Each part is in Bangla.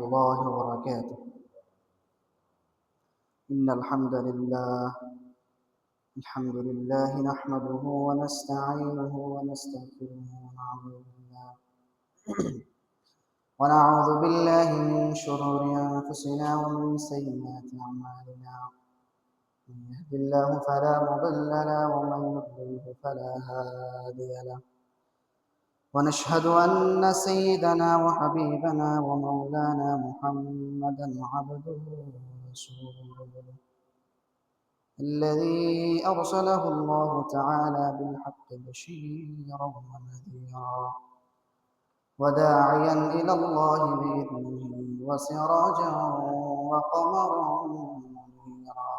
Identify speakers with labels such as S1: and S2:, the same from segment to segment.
S1: الله وبركاته. إن الحمد لله نحمده ونستعينه ونستغفره ونعوذ بالله من شرور أنفسنا ومن سيئات أعمالنا. من يهد الله فلا مضل له ومن يضلل فلا هادي له. ونشهد أن سيدنا وحبيبنا ومولانا محمدا عبده ورسوله الذي أرسله الله تعالى بالحق بشيرا ونذيرا وداعيا إلى الله بإذنه وسراجا وقمرا منيرا.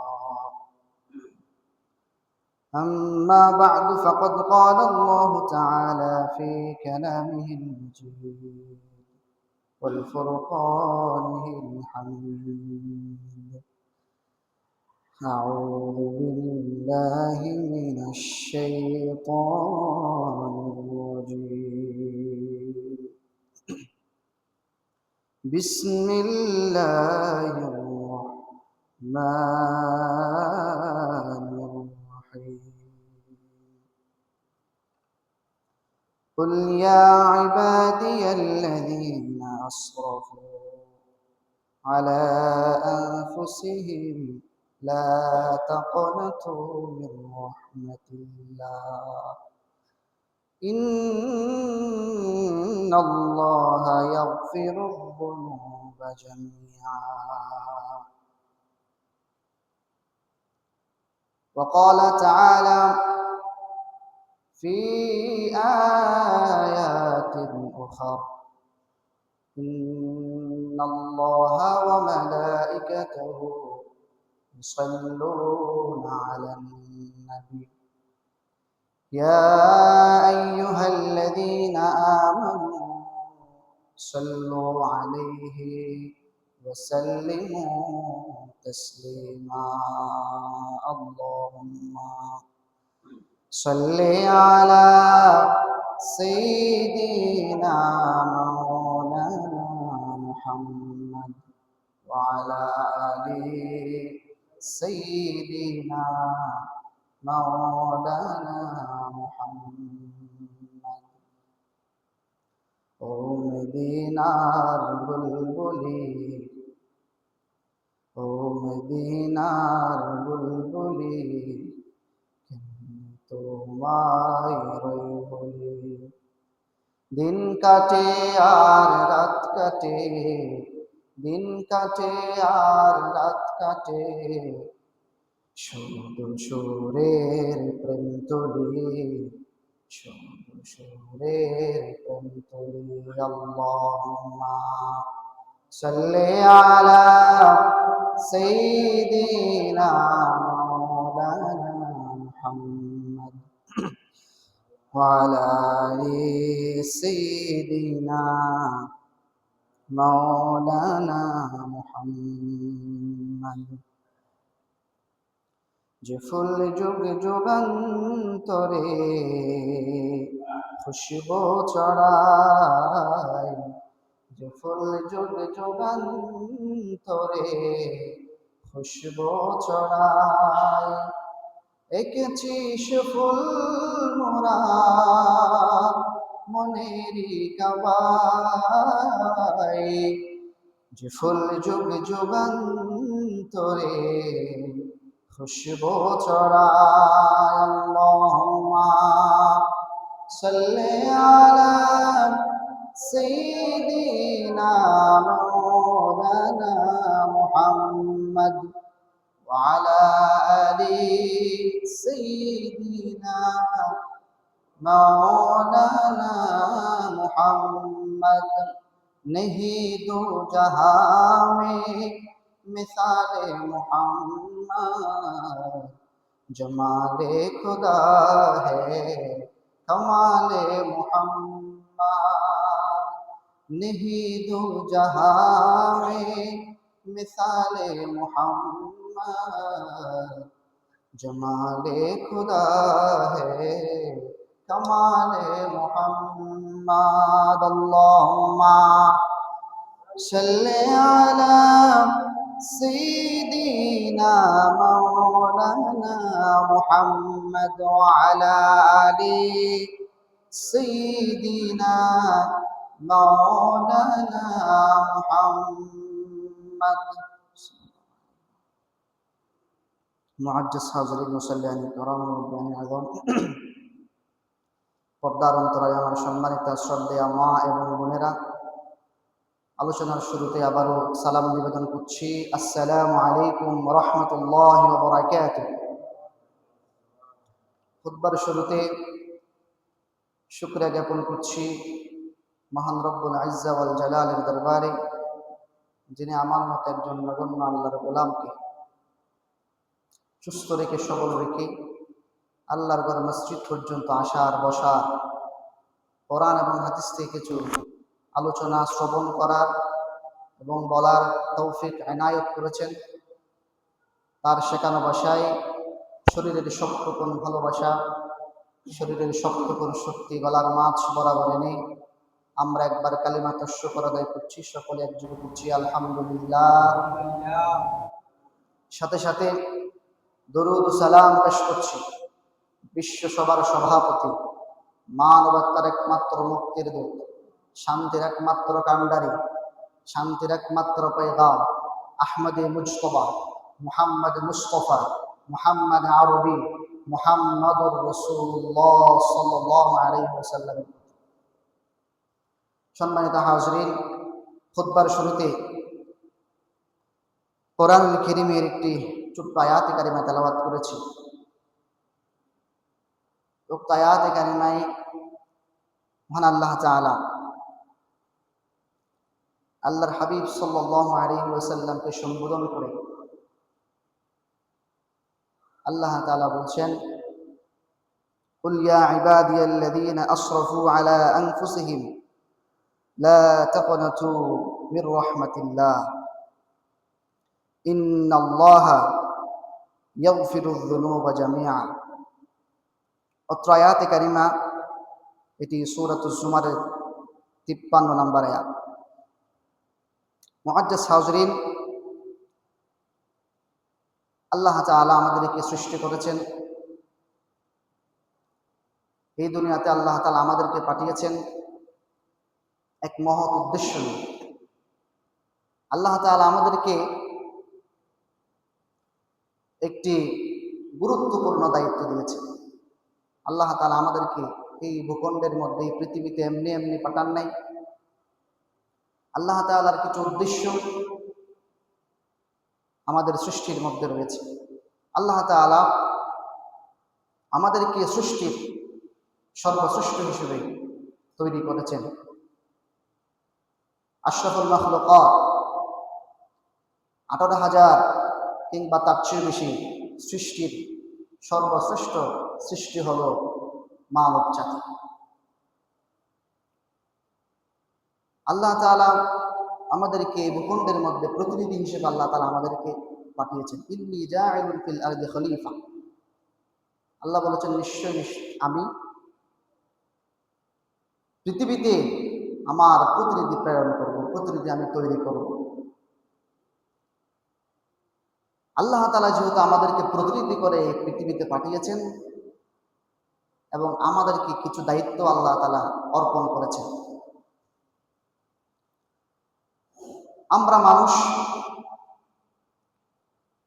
S1: أما بعد فقد قال الله تعالى في كلامه المجيد والفرقانه الحميد: أعوذ بالله من الشيطان الرجيم. بسم الله الرحمن الرحيم. قل يا عبادي الذين أسرفوا على أنفسهم لا تقنطوا من رحمة الله إن الله يغفر الذنوب جميعا. وقال تعالى في آيات أخرى: إن الله وملائكته يصلون على النبي يا أيها الذين آمنوا صلوا عليه وسلموا تسليما. اللهم صل على سيدنا مولانا محمد وعلى آل سيدنا مولانا محمد. ও মদিনার বুলবুলি, ও মদিনার বুলবুলি, তোমায় বলি। দিন কাটে আর রাত কাটে, দিন কাটে আর রাত কাটে, শুধু সুরের প্রেম তুলি, শুধু সুরের প্রেম তুলি। আল্লাহুম্মা সাল্লি আলা সাইয়্যিদিনা মাওলানা মুহাম্মদ وعلى آل سيدنا مولانا محمد। যে ফুল যুগ যুগান্তরে খুশবু ছড়ায়, যে ফুল যুগ যুগান্তরে খুশবু ছড়ায়, এঁকেছি সে ফুল মোরা মনেরই কাবায়, যে ফুল যুগ যুগান্তরে খুশবু ছড়ায়। আল্লাহুম্মা সাল্লি আলা সাইয়্যিদিনা মাওলানা মুহাম্মদ وعلى آل سيدنا مولانا محمد। नहीं दो जहां में मिसाले मुहम्मद, जमाले खुदा है कमाले मुहम्मद। नहीं दो जहां में मिसाले मुहम्मद, जमाले खुदा है कमाले मुहम्मद। अल्लाहुम्मा صل على سيدنا مولانا محمد وعلى آل سيدنا مولانا محمد মুআজ্জাজ হাযরিন মুসাল্লিয়ান কিরাম রব্বানি আযম পর্দার অন্তরায় আমার সম্মানিত শ্রদ্ধেয় মা এবং বোনেরা, আলোচনার শুরুতে আবারও সালাম নিবেদন করছি। আসসালামু আলাইকুম ওয়া রাহমাতুল্লাহি ওয়া বারাকাতুহু। খুতবার শুরুতে শুকরিয়া জ্ঞাপন করছি মহান রব্বুল ইজ্জা ওয়াল জালালের দরবারে, যিনি আমার মতো একজন নগণ্য আল্লাহর গোলামকে সুস্থ রেখে সবল রেখে আল্লাহর ঘর মসজিদ পর্যন্ত আসার বসার, কোরআন এবং হাদিস থেকে কিছু আলোচনা শ্রবণ করার এবং বলার তৌফিক এনায়েত করেছেন। তার শেখানো ভাষায় শরীরের শক্তপণ ভালোবাসা, শরীরের শক্তপণ শক্তি গলার মাছ বরাবর এনে আমরা একবার কালিমা তাশাহুদ আদায় করছি। সকলে একযোগে করছি আলহামদুলিল্লাহ। সাথে সাথে দরুদ ও সালাম পেশ করছি বিশ্ব সভার সভাপতি, মানবতার একমাত্র মুক্তির দূত, শান্তির একমাত্র কাণ্ডারি, শান্তির একমাত্র পয়গাম আহমদে মুজতবা মুহাম্মদ মুস্তফা মুহাম্মদ আরবি মুহাম্মদুর রাসূলুল্লাহ সাল্লাল্লাহু আলাইহি ওয়াসাল্লাম। সম্মানিত হাজরিন, খুতবার শুরুতে কোরআনুল কারীমের একটি ছোট্ট আয়াতে কারিমা তেলাওয়াত করেছি। উক্ত আয়াতে কারিমায় মহান আল্লাহ তাআলা আল্লাহর হাবিব সাল্লাল্লাহু আলাইহি ওয়াসাল্লামকে সম্বোধন করে আল্লাহ তাআলা বলছেন, কুল ইয়া ইবাদিয়াল্লাযীনা আসরাফু আলা আনফুসিহিম লা তাকনাতু মির রাহমাতিল্লাহ ইন্নাল্লাহা ইয়াগফিরুয যুনুবা জামিআ। অত্র আয়াতে কারিমা এটি সূরাতুজ জুমারের 53 নম্বর আয়াত। মুআজ্জাজ হাজরিন, আল্লাহ তাআলা আমাদেরকে সৃষ্টি করেছেন, এই দুনিয়াতে আল্লাহ তাআলা আমাদেরকে পাঠিয়েছেন এক মহৎ উদ্দেশ্য নিয়ে। আল্লাহ তাআলা আমাদেরকে একটি গুরুত্বপূর্ণ দায়িত্ব দিয়েছেন। আল্লাহ তাআলা আমাদেরকে এই ভূখণ্ডের মধ্যে এই পৃথিবীতে এমনি এমনি পাঠান নাই। আল্লাহ তাআলার কিছু উদ্দেশ্য আমাদের সৃষ্টির মধ্যে রয়েছে। আল্লাহ তাআলা আমাদেরকে সৃষ্টির সর্বশ্রেষ্ঠ হিসেবে তৈরি করেছেন। আশরাফুল মাখলুকাত 18,000 কিংবা তার চেয়ে বেশি সৃষ্টির সর্বশ্রেষ্ঠ সৃষ্টি হল মানব জাতি। আল্লাহ তাআলা আমাদেরকে ভূখণ্ডের মধ্যে প্রতিনিধি হিসেবে আল্লাহ তাআলা আমাদেরকে পাঠিয়েছেন। ইন্নী জাইলুন ফিল আরদি খলিফা। আল্লাহ বলেছেন, নিশ্চয় আমি পৃথিবীতে আমার প্রতিনিধি প্রেরণ করব, প্রতিনিধি আমি তৈরি করব। আল্লাহ তাআলা যেহেতু আমাদেরকে প্রতিনিধি করে পৃথিবীতে পাঠিয়েছেন এবং আমাদেরকে কিছু দায়িত্ব আল্লাহ তাআলা অর্পণ করেছেন। আমরা মানুষ,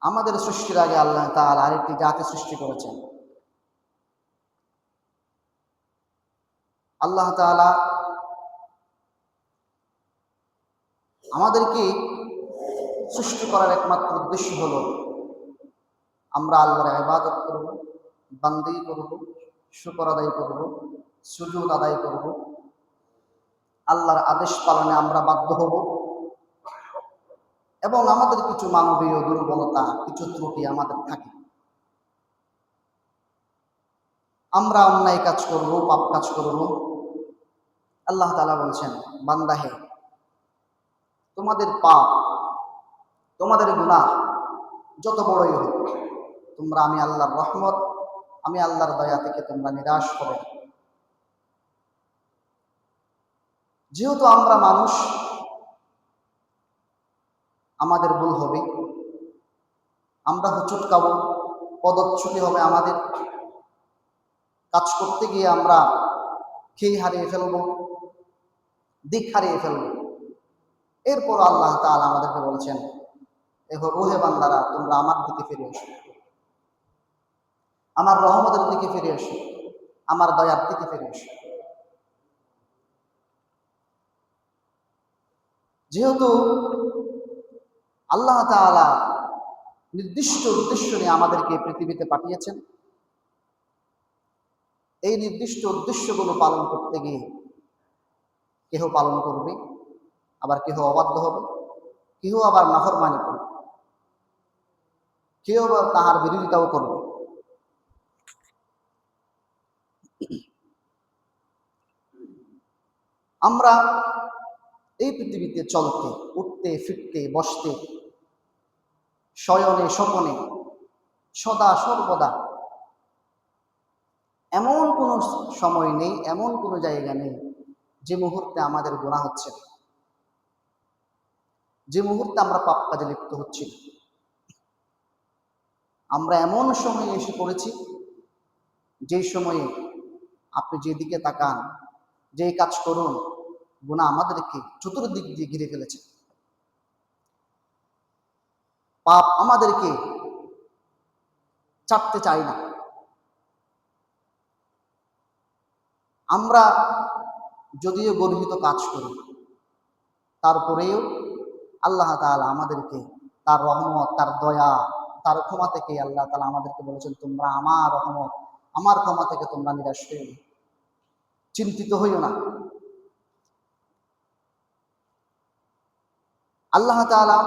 S1: আমাদের সৃষ্টির আগে আল্লাহ তাআলা আরেকটি জাতি সৃষ্টি করেছেন। আল্লাহ তাআলা আমাদেরকে সৃষ্টি করার একমাত্র উদ্দেশ্য হলো আমরা আল্লাহর ইবাদত করব, বান্দেগি করব, শুকর আদায় করব, সুজুদ আদায় করব, আল্লাহর আদেশ পালনে আমরা বাধ্য হব এবং আমাদের কিছু মানবীয় দুর্বলতা, কিছু ত্রুটি আমাদের থাকে। আমরা অন্যায় কাজ করব, পাপ কাজ করব। আল্লাহ তাআলা বলছেন, বান্দা হে, তোমাদের পাপ, তোমাদের গুনাহ যত বড়ই হোক, তোমরা আমি আল্লাহর রহমত, আমি আল্লাহর দয়া থেকে তোমরা নিরাশ হবে। যেহেতু আমরা মানুষ, আমাদের ভুল হবে, আমরা হুচট খাবো, পদচ্যুতি হবে আমাদের, কাজ করতে গিয়ে আমরা খেই হারিয়ে ফেলবো, দিক হারিয়ে ফেলবো। এরপর আল্লাহ তাআলা আমাদেরকে বলছেন, ওহে বান্দারা, তোমরা আমার দিকে ফিরে এসো, আমার রহমতের দিকে ফিরে এসো, আমার দয়ার দিকে ফিরে এসো। যেহেতু আল্লাহ তাআলা নির্দিষ্ট উদ্দেশ্য নিয়ে আমাদেরকে পৃথিবীতে পাঠিয়েছেন, এই নির্দিষ্ট উদ্দেশ্যগুলো পালন করতে গিয়ে কেহ পালন করবে, আবার কেহ অবাধ্য হবে, কেহ আবার নাফরমানি করবে, কেউ আবার তাহার বিরোধিতাও করবে। আমরা এই পৃথিবীতে চলতে, উঠতে, ফিরতে, বসতে, শয়নে স্বপনে, সদা সর্বদা এমন কোনো সময় নেই, এমন কোনো জায়গা নেই যে মুহূর্তে আমাদের গুনাহ হচ্ছে না, যে মুহূর্তে আমরা পাপ কাজে লিপ্ত হচ্ছি। আমরা এমন সময়ে এসে পড়েছি যেই সময়ে আপনি যেদিকে তাকান, যেই কাজ করুন, গুনাহ আমাদেরকে চতুর্দিক দিয়ে ঘিরে ফেলেছে। পাপ আমাদেরকে ছাড়তে চায় না। আমরা যদিও গর্হিত কাজ করি, তারপরেও আল্লাহ তাআলা আমাদেরকে তার রহমত, তার দয়া, তার ক্ষমা থেকে আল্লাহ তাআলা আমাদেরকে বলেছেন, তোমরা আমার রহমত, আমার ক্ষমা থেকে তোমরা নিরাশ হইও না, চিন্তিত হইও না। আল্লাহ তাআলা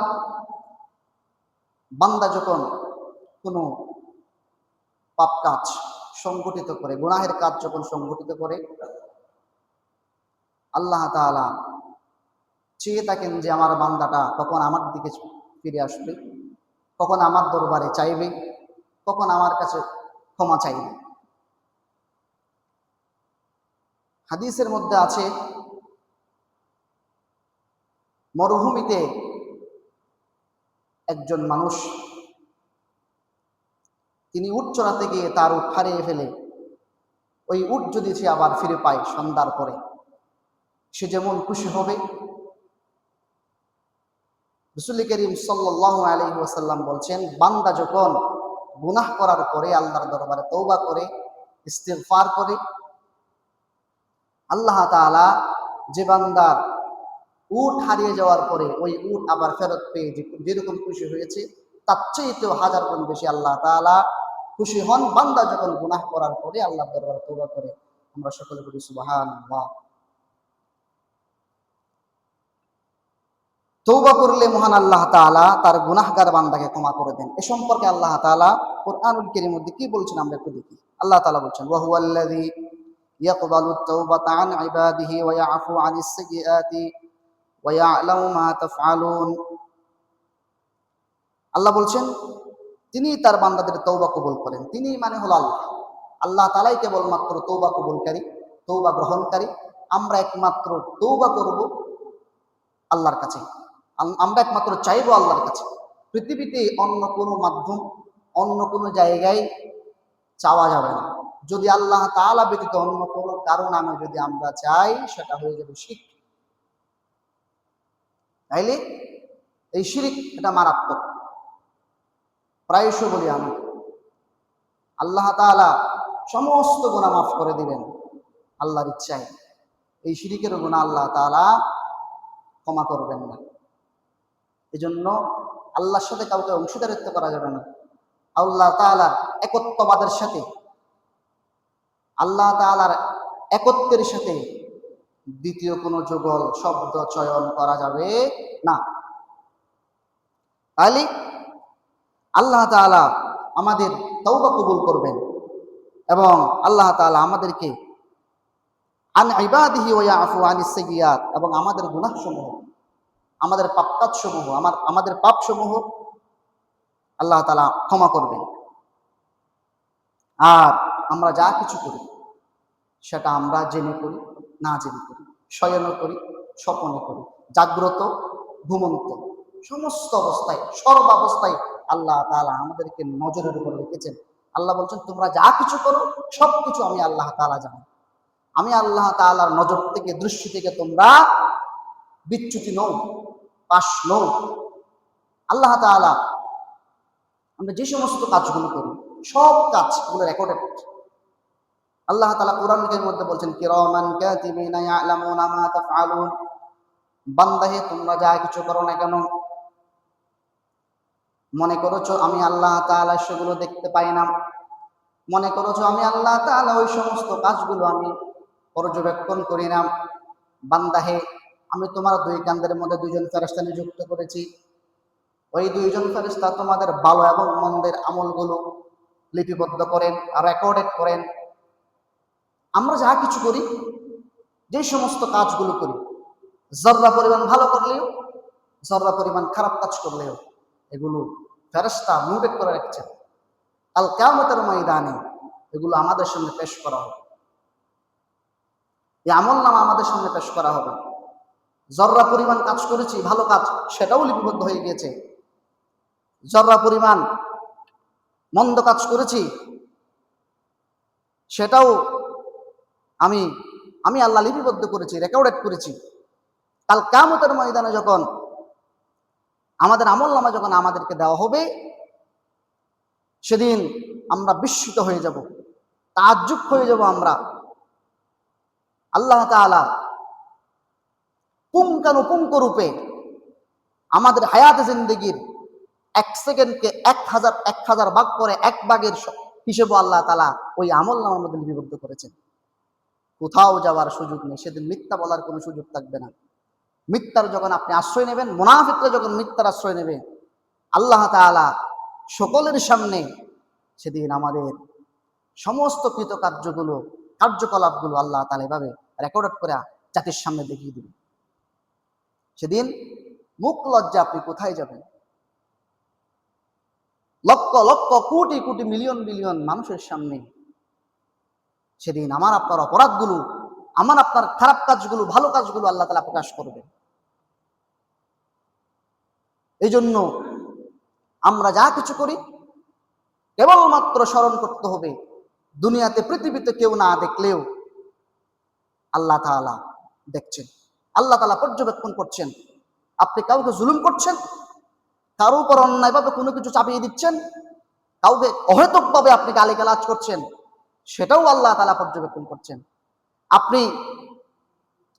S1: বান্দা যখন কোনো পাপ কাজ সংগঠিত করে, গুনাহের কাজ যখন সংগঠিত করে, আল্লাহ তাআলা চেয়ে থাকেন যে আমার বান্দাটা কখন আমার দিকে ফিরে আসবে, কখন আমার দরবারে চাইবে, কখন আমার কাছে ক্ষমা চাইবে। হাদিসের মধ্যে আছে, মরুভূমিতে একজন মানুষ, তিনি উট চড়াতে গিয়ে তার উট হারিয়ে ফেলে, ওই উট যদি সে আবার ফিরে পায় সন্ধ্যার পরে, সে যেমন খুশি হবে। রাসূল করিম সাল্লাল্লাহু আলাইহি ওয়াসাল্লাম বলছেন, বান্দা যখন গুনাহ করার পরে আল্লাহর দরবারে তওবা করে, ইস্তিগফার করে, আল্লাহ তাআলা যে বান্দার উট হারিয়ে যাওয়ার পরে ওই উট আবার ফেরত পেয়ে যেরকম খুশি হয়েছে, তার চেয়েতেও হাজার গুণ বেশি আল্লাহ তাআলা খুশি হন বান্দা যখন গুনাহ করার পরে আল্লাহর দরবারে তওবা করে। আমরা সকলে বলি সুবহানাল্লাহ। তওবা করলে মহান আল্লাহ তাআলা তার গুনাহগার বান্দাকে ক্ষমা করে দেন। এ সম্পর্কে আল্লাহ তাআলা কুরআনুল কারীমের মধ্যে কি বলছেন আমরা একটু দেখি। আল্লাহ তাআলা বলছেন, ওয়া হুয়াল্লাযী ইয়াকবালুত তাওবাতা আন ইবাদিহি ওয়া ইয়াফু আনিস সাইয়্যাতি ওয়া ইয়ালামু মা তাফআলুন। আল্লাহ বলছেন, তিনি তার বান্দাদের তওবা কবুল করেন। তিনি মানে হলো আল্লাহ। আল্লাহ তাআলাই কেবলমাত্র তওবা কবুলকারী, তওবা গ্রহণকারী। আমরা একমাত্র তওবা করব আল্লাহর কাছে, আমরা একমাত্র চাইবো আল্লাহর কাছে। পৃথিবীতে অন্য কোনো মাধ্যম, অন্য কোনো জায়গায় চাওয়া যাবে না। যদি আল্লাহ তাআলা ব্যতীত অন্য কোনো কারো নামে যদি আমরা চাই, সেটা হয়ে যাবে শিরক। তাইলে এই শিরক এটা মারাত্মক। প্রায়শ বলি আমি, আল্লাহ তাআলা সমস্ত গুনাহ মাফ করে দিবেন আল্লাহর ইচ্ছায়, এই শিরকের গুনাহ আল্লাহ তাআলা ক্ষমা করবেন না। এজন্য আল্লাহর সাথে কাউকে অংশীদারিত্ব করা যাবে না। আল্লাহ তাআলার একত্ববাদের সাথে, আল্লাহ তাআলার একত্বের সাথে দ্বিতীয় কোনো যুগল শব্দ চয়ন করা যাবে না। তাহলে আল্লাহ তাআলা আমাদের তওবা কবুল করবেন এবং আল্লাহ তাআলা আমাদেরকে আন ইবাদিহি ওয়া ইয়াফু আনিস সাইয়্যাত, এবং আমাদের গুনাহসমূহ, আমাদের পাপকাজসমূহ, আমাদের পাপসমূহ আল্লাহ তাআলা ক্ষমা করবেন। আর আমরা যা কিছু করি সেটা আমরা জেনে করি, না জেনে করি, শয়নে করি, স্বপনে করি, জাগ্রত, ঘুমন্ত, সমস্ত অবস্থায় সর্বাবস্থায় আল্লাহ তাআলা আমাদেরকে নজরের উপর রেখেছেন। আল্লাহ বলছেন তোমরা যা কিছু করো সবকিছু আমি আল্লাহ তাআলা জানি। আমি আল্লাহ তাআলার নজর থেকে, দৃষ্টি থেকে তোমরা বিচ্যুতি নও, পাশ নও। আল্লাহ তাআলা আমরা যে সমস্ত কাজগুলো করি সব কাজগুলো রেকর্ডেড। আল্লাহ তাআলা কোরআনের মধ্যে বলছেন কিরামান কাতিবিনা ইয়ালামুনা মা তাফআলুন, বান্দা হে তোমরা যা কিছু করো না কেন, মনে করেছো আমি আল্লাহ তাআলা সেগুলো দেখতে পাই না, মনে করেছো আমি আল্লাহ তাআলা ওই সমস্ত কাজগুলো আমি পর্যবেক্ষণ করি না। বান্দা হে, আমি তোমার দুই কাঁধের মধ্যে দুইজন ফেরেশতা নিযুক্ত করেছি। ওই দুইজন ফেরেশতা তোমাদের ভালো এবং মন্দের আমলগুলো লিপিবদ্ধ করেন আর রেকর্ডেড করেন। আমরা যা কিছু করি, যে সমস্ত কাজগুলো করি, জর্রা পরিমাণ ভালো করলেও, জর্রা পরিমাণ খারাপ কাজ করলেও, এগুলো ফেরেশতা নোটেড করে রাখছেন। কাল কিয়ামতের ময়দানে এগুলো আমাদের সামনে পেশ করা হবে। এই আমলনামা আমাদের সামনে পেশ করা হবে। জর্রা পরিমাণ কাজ করেছি ভালো কাজ, সেটাও লিপিবদ্ধ হয়ে গিয়েছে। জর্রা পরিমাণ মন্দ কাজ করেছি, সেটাও আমি আল্লাহ লিপিবদ্ধ করেছি, রেকর্ডেড করেছি। কাল কিয়ামতের ময়দানে যখন আমাদের আমলনামা যখন আমাদেরকে দেওয়া হবে, সেদিন আমরা বিস্মিত হয়ে যাব, তাজ্জুব হয়ে যাব। আমরা আল্লাহ তাআলা পুঙ্খানুপুঙ্খ রূপে আমাদের হায়াতে জিন্দেগির 1 সেকেন্ডকে 1000 ভাগ করে 1 ভাগের হিসেবে আল্লাহ তাআলা ওই আমলনামার মধ্যে লিপিবদ্ধ করেছেন। কোথাও যাওয়ার সুযোগ নেই, সেদিন মিথ্যা বলার কোনো সুযোগ থাকবে না। মিথ্যার যখন আপনি আশ্রয় নেবেন, মুনাফিকরা যখন মিথ্যার আশ্রয় নেবে, আল্লাহ তাআলা সকলের সামনে সেদিন আমাদের সমস্ত কৃতকার্যগুলো, কার্যকলাপগুলো আল্লাহ তাআলা এভাবে রেকর্ড করে জাতির সামনে দেখিয়ে দিবেন। সেদিন মুখ লজ্জা আপনি কোথায় যাবেন? লক্ষ লক্ষ কোটি কোটি মিলিয়ন বিলিয়ন মানুষের সামনে সেদিন আমার আপনার অপরাধগুলো, আমার আপনার খারাপ কাজগুলো, ভালো কাজগুলো আল্লাহ তাআলা প্রকাশ করবে। এই জন্য আমরা যা কিছু করি কেবলমাত্র স্মরণ করতে হবে, দুনিয়াতে পৃথিবীতে কেউ না দেখলেও আল্লাহ তাআলা দেখছেন, আল্লাহ তাআলা পর্যবেক্ষণ করছেন। আপনি কাউকে জুলুম করছেন, কারো উপর অন্যায়ভাবে কোনো কিছু চাপিয়ে দিচ্ছেন, কাউকে অহেতুকভাবে আপনি গালিগালাজ করছেন, সেটাও আল্লাহ তাআলা পর্যবেক্ষণ করছেন। আপনি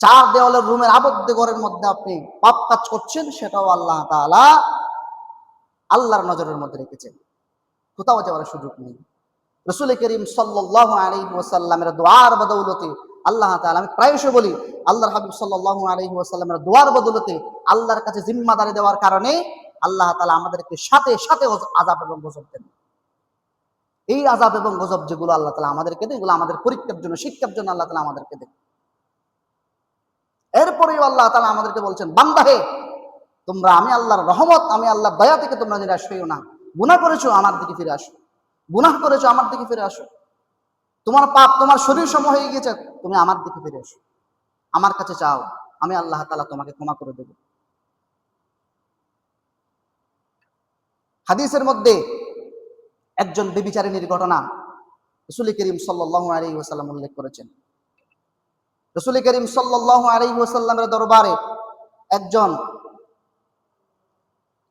S1: 4 দেওয়ালের রুমের আবদ্ধ ঘরের মধ্যে আপনি পাপ কাজ করছেন, সেটাও আল্লাহ তাআলা আল্লাহর নজরের মধ্যে রেখেছেন। কোথাও যাওয়ার সুযোগ নেই। রাসূল করিম সাল্লাল্লাহু আলাইহি ওয়াসাল্লামের দোয়ার বদৌলতে আল্লাহ তাআলা, আমি প্রায়শই বলি, আল্লাহর হাবিব সাল্লাল্লাহু আলাইহি ওয়াসাল্লামের দোয়ার বদৌলতে, আল্লাহর কাছে জিম্মাদারি দেওয়ার কারণে আল্লাহ তাআলা আমাদেরকে সাথে সাথে আযাব এবং গজব দেন। এই আযাব এবং গজব যেগুলো আল্লাহ তাআলা আমাদেরকে দেন, এগুলো আমাদের পরীক্ষার জন্য, শিক্ষার জন্য আল্লাহ তাআলা আমাদেরকে দেন। এরপরেও আল্লাহ তাআলা আমাদেরকে বলছেন, বান্দা হে, তোমরা আমি আল্লাহর রহমত, আমি আল্লাহর দয়া থেকে তোমরা নিরাশ হইও না। গুনাহ করেছো, আমার দিকে ফিরে আসো। গুনাহ করেছো, আমার দিকে ফিরে আসো। তোমার পাপ, তোমার শরীর সম হয়ে গেছে, তুমি আমার দিকে ফিরে আসো, আমার কাছে চাও, আমি আল্লাহ তাআলা তোমাকে ক্ষমা করে দেব। হাদিসের মধ্যে একজন ব্যভিচারিণীর ঘটনা রাসূল করিম সাল্লাল্লাহু আলাইহি ওয়াসাল্লাম উল্লেখ করেছেন। রাসূল করিম সাল্লাল্লাহু আলাইহি ওয়াসাল্লামের দরবারে একজন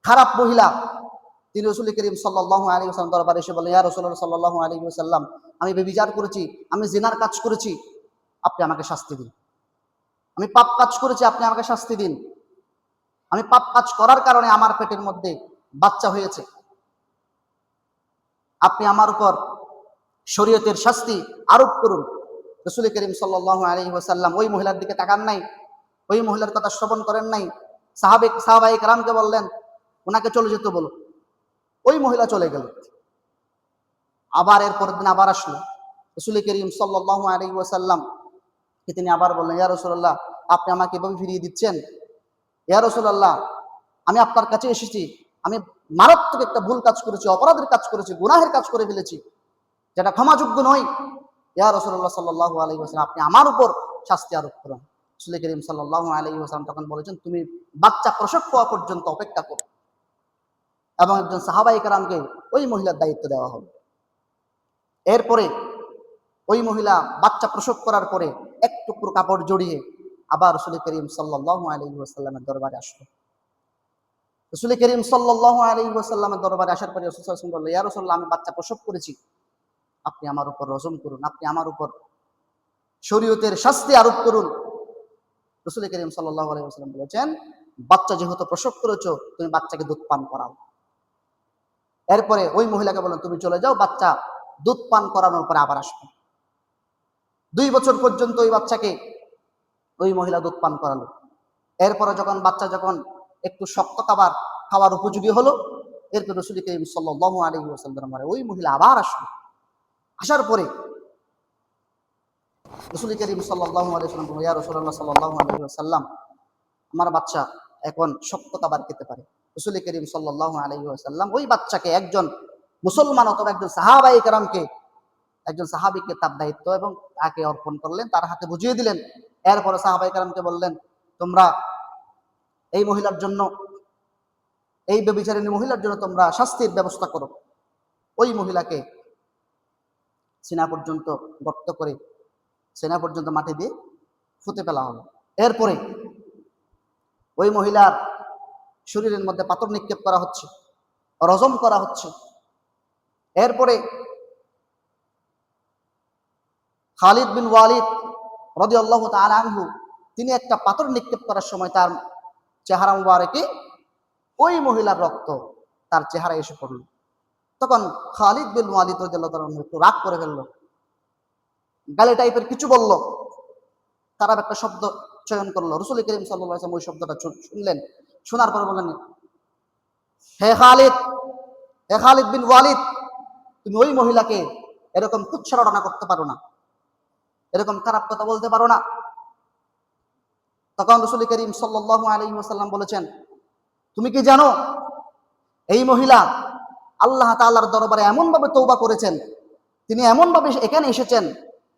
S1: খারাপ মহিলা, তিনি রাসূল করিম সাল্লাল্লাহু আলাইহি ওয়াসাল্লাম দরবারে এসে বলেন, ইয়া রাসূলুল্লাহ সাল্লাল্লাহু আলাইহি ওয়াসাল্লাম, আমি ব্যভিচার করেছি, আমি জিনার কাজ করেছি, আপনি আমাকে শাস্তি দিন। আমি পাপ কাজ করেছি, আপনি আমাকে শাস্তি দিন। আমি পাপ কাজ করার কারণে আমার পেটের মধ্যে বাচ্চা হয়েছে, আপনি আমার উপর শরীয়তের শাস্তি আরোপ করুন। রাসূল করিম সাল্লাল্লাহু আলাইহি ওয়াসাল্লাম ওই মহিলার দিকে তাকান নাই, ওই মহিলার কথা শ্রবণ করেন নাই। সাহাবায়ে কেরামকে বললেন, ওনাকে চলে যেতে বলো। ওই মহিলা চলে গেল। আবার এরপরের দিন আবার আসলো। রাসূল করিম সাল্লাল্লাহু আলাইহি ওয়াসাল্লাম কে তিনি আবার বললেন, ইয়া রাসূলুল্লাহ, আপনি আমাকে এভাবে ফিরিয়ে দিচ্ছেন? ইয়া রাসূলুল্লাহ, আমি আপনার কাছে এসেছি, আমি মারাত্মক একটা ভুল কাজ করেছি, অপরাধের কাজ করেছি, গুনাহের কাজ করে ফেলেছি, যেটা ক্ষমাযোগ্য নয়। ইয়া রাসূলুল্লাহ সাল্লাল্লাহু আলাইহি ওয়াসাল্লাম, আপনি আমার উপর শাস্তি আরোপ করুন। রাসূল করিম সাল্লাল্লাহু আলাইহি ওয়াসাল্লাম তখন বলেছেন, তুমি বাচ্চা প্রসব হওয়া পর্যন্ত অপেক্ষা করো। এবং একজন সাহাবায়ে কেরামকে ওই মহিলার দায়িত্ব দেওয়া হলো। এরপরে ওই মহিলা বাচ্চা প্রসব করার পরে এক টুকরো কাপড় জড়িয়ে আবার রাসূল করিম সাল্লাল্লাহু আলাইহি ওয়াসাল্লামের দরবারে আসলো। রাসূল করিম সাল্লাল্লাহু আলাইহি ওয়াসাল্লামের দরবারে আসার পরে রাসূল সাল্লাল্লাহু আলাইহি ওয়াসাল্লাম বললেন, ইয়া রাসূলুল্লাহ, আমি বাচ্চা প্রসব করেছি, আপনি আমার উপর রজম করুন, আপনি আমার উপর শরীয়তের শাস্তি আরোপ করুন। রাসূল করিম সাল্লাল্লাহু আলাইহি ওয়াসাল্লাম বলেছেন, বাচ্চা যেহেতু প্রসব করেছো, তুমি বাচ্চাকে দুধ পান করাও। এরপরে ওই মহিলাকে বলেন, তুমি চলে যাও, বাচ্চা দুধ পান করানোর পরে আবার আসবে। 2 বছর পর্যন্ত ওই বাচ্চাকে ওই মহিলা দুধ পান করালো। এরপরে যখন বাচ্চা একটু শক্ত খাওয়ার উপযোগী হলো, এরপর রাসূল করিম সাল্লাল্লাহু আলাইহি ওয়াসাল্লাম ওই মহিলা আবার আসলো। আসার পরে রাসূল করিম সাল্লাল্লাহু আলাইহি ওয়াসাল্লাম বললেন, ইয়া রাসূলুল্লাহ সাল্লাল্লাহু আলাইহি ওয়াসাল্লাম, আমার বাচ্চা এখন শক্ত খাবার খেতে পারে। রাসূল করিম সাল্লাল্লাহু আলাইহি ওয়াসাল্লাম ওই বাচ্চাকে একজন মুসলমান অথবা একজন সাহাবায়ে কেরামকে, একজন সাহাবীকে তার দায়িত্ব এবং তাকে অর্পণ করলেন, তার হাতে বুঝিয়ে দিলেন। এরপরে সাহাবায়ে কেরামকে বললেন, তোমরা এই মহিলার জন্য, এই ব্যভিচারিণী মহিলার জন্য তোমরা শাস্তির ব্যবস্থা করো। ওই মহিলাকে সিনা পর্যন্ত গর্ত করে, সিনা পর্যন্ত মাটি দিয়ে ফুতে ফেলা হলো। এরপরে ওই মহিলার শরীরের মধ্যে পাথর নিক্ষেপ করা হচ্ছে, রজম করা হচ্ছে। এরপরে খালিদ বিন ওয়ালিদ রাদিয়াল্লাহু তাআলা আনহু, তিনি একটা পাথর নিক্ষেপ করার সময় তার চেহারা মুবারকে ওই মহিলার রক্ত তার চেহারায় এসে পড়ল। তখন খালিদ বিন ওয়ালিদ রাদিয়াল্লাহু তাআলা একটু রাগ করে ফেলল, গালি টাইপের কিছু বলল, খারাপ একটা শব্দ চয়ন করলো। রাসূল করিম সাল্লাল্লাহু আলাইহি ওয়াসাল্লাম ওই শব্দটা শুনলেন। শোনার পর বললেন, হে খালিদ বিন ওয়ালিদ, তুমি ওই মহিলাকে এরকম কুৎসারণা করতে পারো না, এরকম খারাপ কথা বলতে পারো না। তখন রাসূল করিম সাল্লাল্লাহু আলাইহি ওয়াসাল্লাম বলেছেন, তুমি কি জানো এই মহিলা আল্লাহ তাআলার দরবারে এমন ভাবে তওবা করেছেন, তিনি এমন ভাবে এখানে এসেছেন,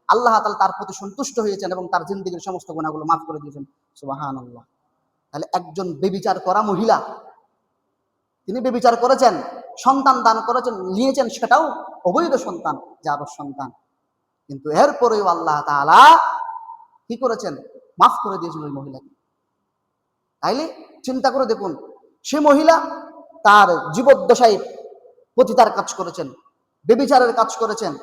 S1: আল্লাহ তাআলা তার প্রতি সন্তুষ্ট হয়েছেন এবং তার জিন্দেগীর সমস্ত গুনাহগুলো মাফ করে দিয়েছেন। সুবহানাল্লাহ। তাহলে একজন ব্যভিচার করা মহিলা, তিনি ব্যভিচার করেছেন, সন্তান দান করেছেন, নিয়েছেন, সেটাও অবৈধ সন্তান, জারজ সন্তান, কিন্তু এরপরেও আল্লাহ তাআলা কি করেছেন? মাফ করে দিয়েছেন ওই মহিলাকে। তাইলে চিন্তা করে দেখুন, সে মহিলা তার জীবদ্দশায় পতিতার কাজ করেছেন, ব্যভিচারের কাজ করেছেন,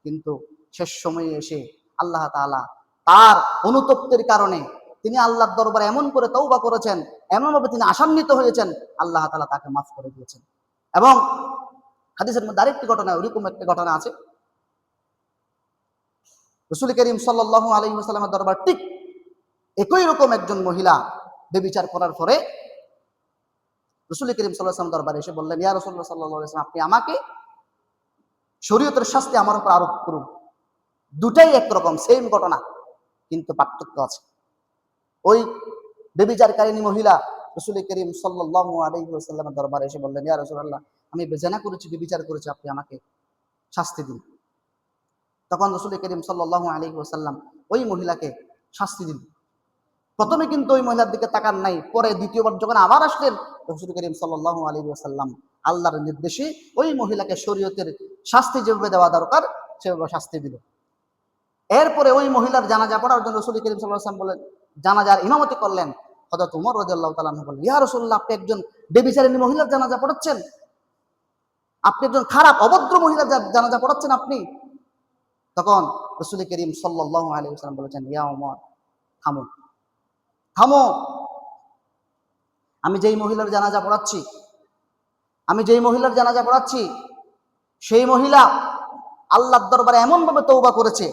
S1: কিন্তু শেষ সময়ে এসে আল্লাহ তাআলা তার অনুতপ্তের কারণে তিনি আল্লাহর দরবারে এমন করে তওবা করেছেন, এমনভাবে তিনি আশান্বিত হয়েছেন, আল্লাহ তাআলা তাকে মাফ করে দিয়েছেন। এবং হাদিসের মধ্যে আরেকটি ঘটনা, ওইরকম একটা ঘটনা আছে। রাসূল করিম সাল্লাল্লাহু আলাইহি ওয়াসাল্লামের দরবার ঠিক একই রকম একজন মহিলা ব্যভিচার করার পরে রাসূল করিম সাল্লাল্লাহু আলাইহি ওয়াসাল্লাম দরবারে এসে বললেন, ইয়া রাসূলুল্লাহ সাল্লাল্লাহু আলাইহি ওয়াসাল্লাম, আপনি আমাকে শরীয়তের শাস্তি আমার উপর আরোপ করুন। দুটাই একরকম, সেম ঘটনা, কিন্তু পার্থক্য আছে। ওই ব্যভিচারকারিণী মহিলা রাসূল করিম সাল্লাল্লাহু আলাইহি ওয়াসাল্লামের দরবারে এসে বললেন, ইয়া রাসূলুল্লাহ, আমি বেজানা করেছি, ব্যভিচার করেছি, আপনি আমাকে শাস্তি দিন। তখন রাসূল করিম সাল্লাল্লাহু আলাইহি ওয়াসাল্লাম ওই মহিলাকে শাস্তি দিন। প্রথমে কিন্তু ওই মহিলার দিকে তাকান নাই, পরে দ্বিতীয়বার যখন আবার আসলেন, রাসূল করিম সাল্লাল্লাহু আলাইহি ওয়াসাল্লাম আল্লাহর নির্দেশে ওই মহিলাকে শরীয়তের শাস্তি যেভাবে দেওয়া দরকার সেভাবে শাস্তি দিল। এরপরে ওই মহিলার জানাজা পড়ার জন্য রাসূল করিম সাল্লাল্লাহু আলাইহি ওয়াসাল্লাম বলেন, জানাজার ইমামতি করলেন। হযরত ওমর রাদিয়াল্লাহু তাআলা আনহু বললেন, ইয়া রাসূলুল্লাহ, আপনি একজন ব্যভিচারিণী মহিলার জানাজা পড়াচ্ছেন, আপনি একজন খারাপ অভদ্র মহিলার জানাজা পড়াচ্ছেন আপনি। তখন রাসূল করিম সাল্লাল্লাহু আলাইহি ওয়াসাল্লাম বলেছেন, ইয়া ওমর, থামো থামো, আমি যেই মহিলার জানাজা পড়াচ্ছি সেই মহিলা আল্লাহর দরবারে এমন ভাবে তওবা করেছে,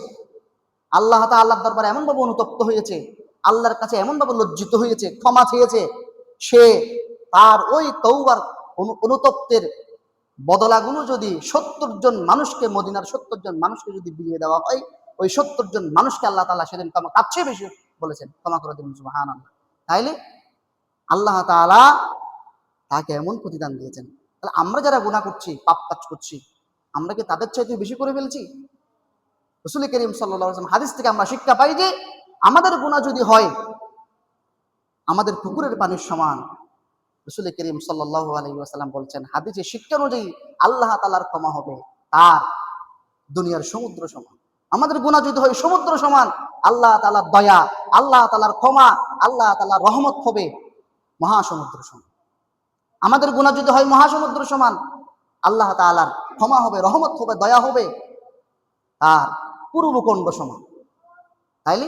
S1: আল্লাহ তাআলার দরবারে এমন ভাবে অনুতপ্ত হয়েছে, আল্লাহর কাছে এমন ভাবে লজ্জিত হয়েছে, ক্ষমা চেয়েছে, সে তার ওই তওবার অনুতপ্তের বদলাগুলো যদি 70 জন মানুষকে, মদিনার 70 জন মানুষকে যদি বিলিয়ে দেওয়া হয়, ওই 70 জন মানুষকে আল্লাহ তাআলা সেদিন ক্ষমা, তার চেয়ে বেশি বলেছেন, ক্ষমা করে দিবেন। সুবহানাল্লাহ। তাইলে আল্লাহ তাআলা তাকে এমন প্রতিদান দিয়েছেন। তাহলে আমরা যারা গুনাহ করছি, পাপ কাজ করছি, আমরা কি তাদের চাইতে বেশি করে ফেলছি? রাসূল করিম সাল্লাল্লাহু আলাইহি ওয়াসাল্লাম হাদিস থেকে আমরা শিক্ষা পাই যে আমাদের গুনাহ যদি হয় আমাদের পুকুরের পানির সমান, রাসূল করিম সাল্লাল্লাহু আলাইহি ওয়াসাল্লাম বলছেন, হাদিসের শিক্ষা অনুযায়ী আল্লাহ তাআলার ক্ষমা হবে তার দুনিয়ার সমুদ্র সমান। আমাদের গুনাহ যদি হয় সমুদ্র সমান, আল্লাহ তাআলার দয়া, আল্লাহ তাআলার ক্ষমা, আল্লাহ তাআলার রহমত হবে মহাসমুদ্র সমান। আমাদের গুনাহ যদি হয় মহাসমুদ্র সমান, আল্লাহ তাআলার ক্ষমা হবে, রহমত হবে, দয়া হবে তার পুরো ভূখণ্ড সমান। তাইলে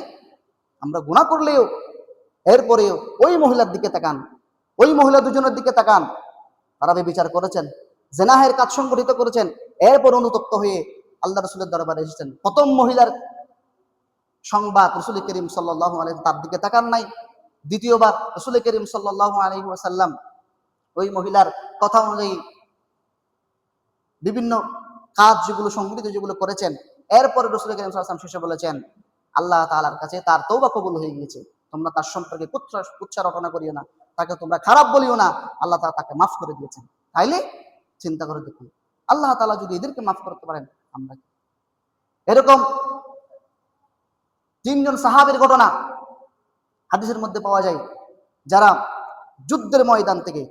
S1: আমরা গুনাহ করলেও এরপরেও ওই মহিলার দিকে তাকান, ওই মহিলা দুজনের দিকে তাকান, তারা বিচার করেছেন, জেনাহের কাজ সংগঠিত করেছেন, এরপর অনুতপ্ত হয়ে আল্লাহ রাসূলের দরবারে এসেছেন। প্রথম মহিলার সংবাদ রাসূল করিম সাল্লাল্লাহু আলাইহি তার দিকে তাকান নাই। দ্বিতীয়বার রাসূল করিম সাল্লাল্লাহু আলাইহি ওয়াসাল্লাম ওই মহিলার কথা অনুযায়ী বিভিন্ন কাজ যেগুলো সংগঠিত যেগুলো করেছেন, এরপরে রাসূল করিম সাল্লাল্লাহু আলাইহি ওয়াসাল্লাম শেষে বলেছেন আল্লাহ তাআলার কাছে তার তওবা কবুল হয়ে গিয়েছে, তোমরা তার সম্পর্কে কুচ্ছা রটনা করিও না, তাকে তোমরা খারাপ বলিও না, আল্লাহ তাআলা তাকে মাফ করে দিয়েছেন। তাইলে চিন্তা করে দেখুন, আল্লাহ তাআলা যদি এদেরকে মাফ করতে পারেন, আমরা এরকম তিনজন সাহাবীর ঘটনা হাদিসের মধ্যে পাওয়া যায়, যারা যুদ্ধের ময়দান থেকে,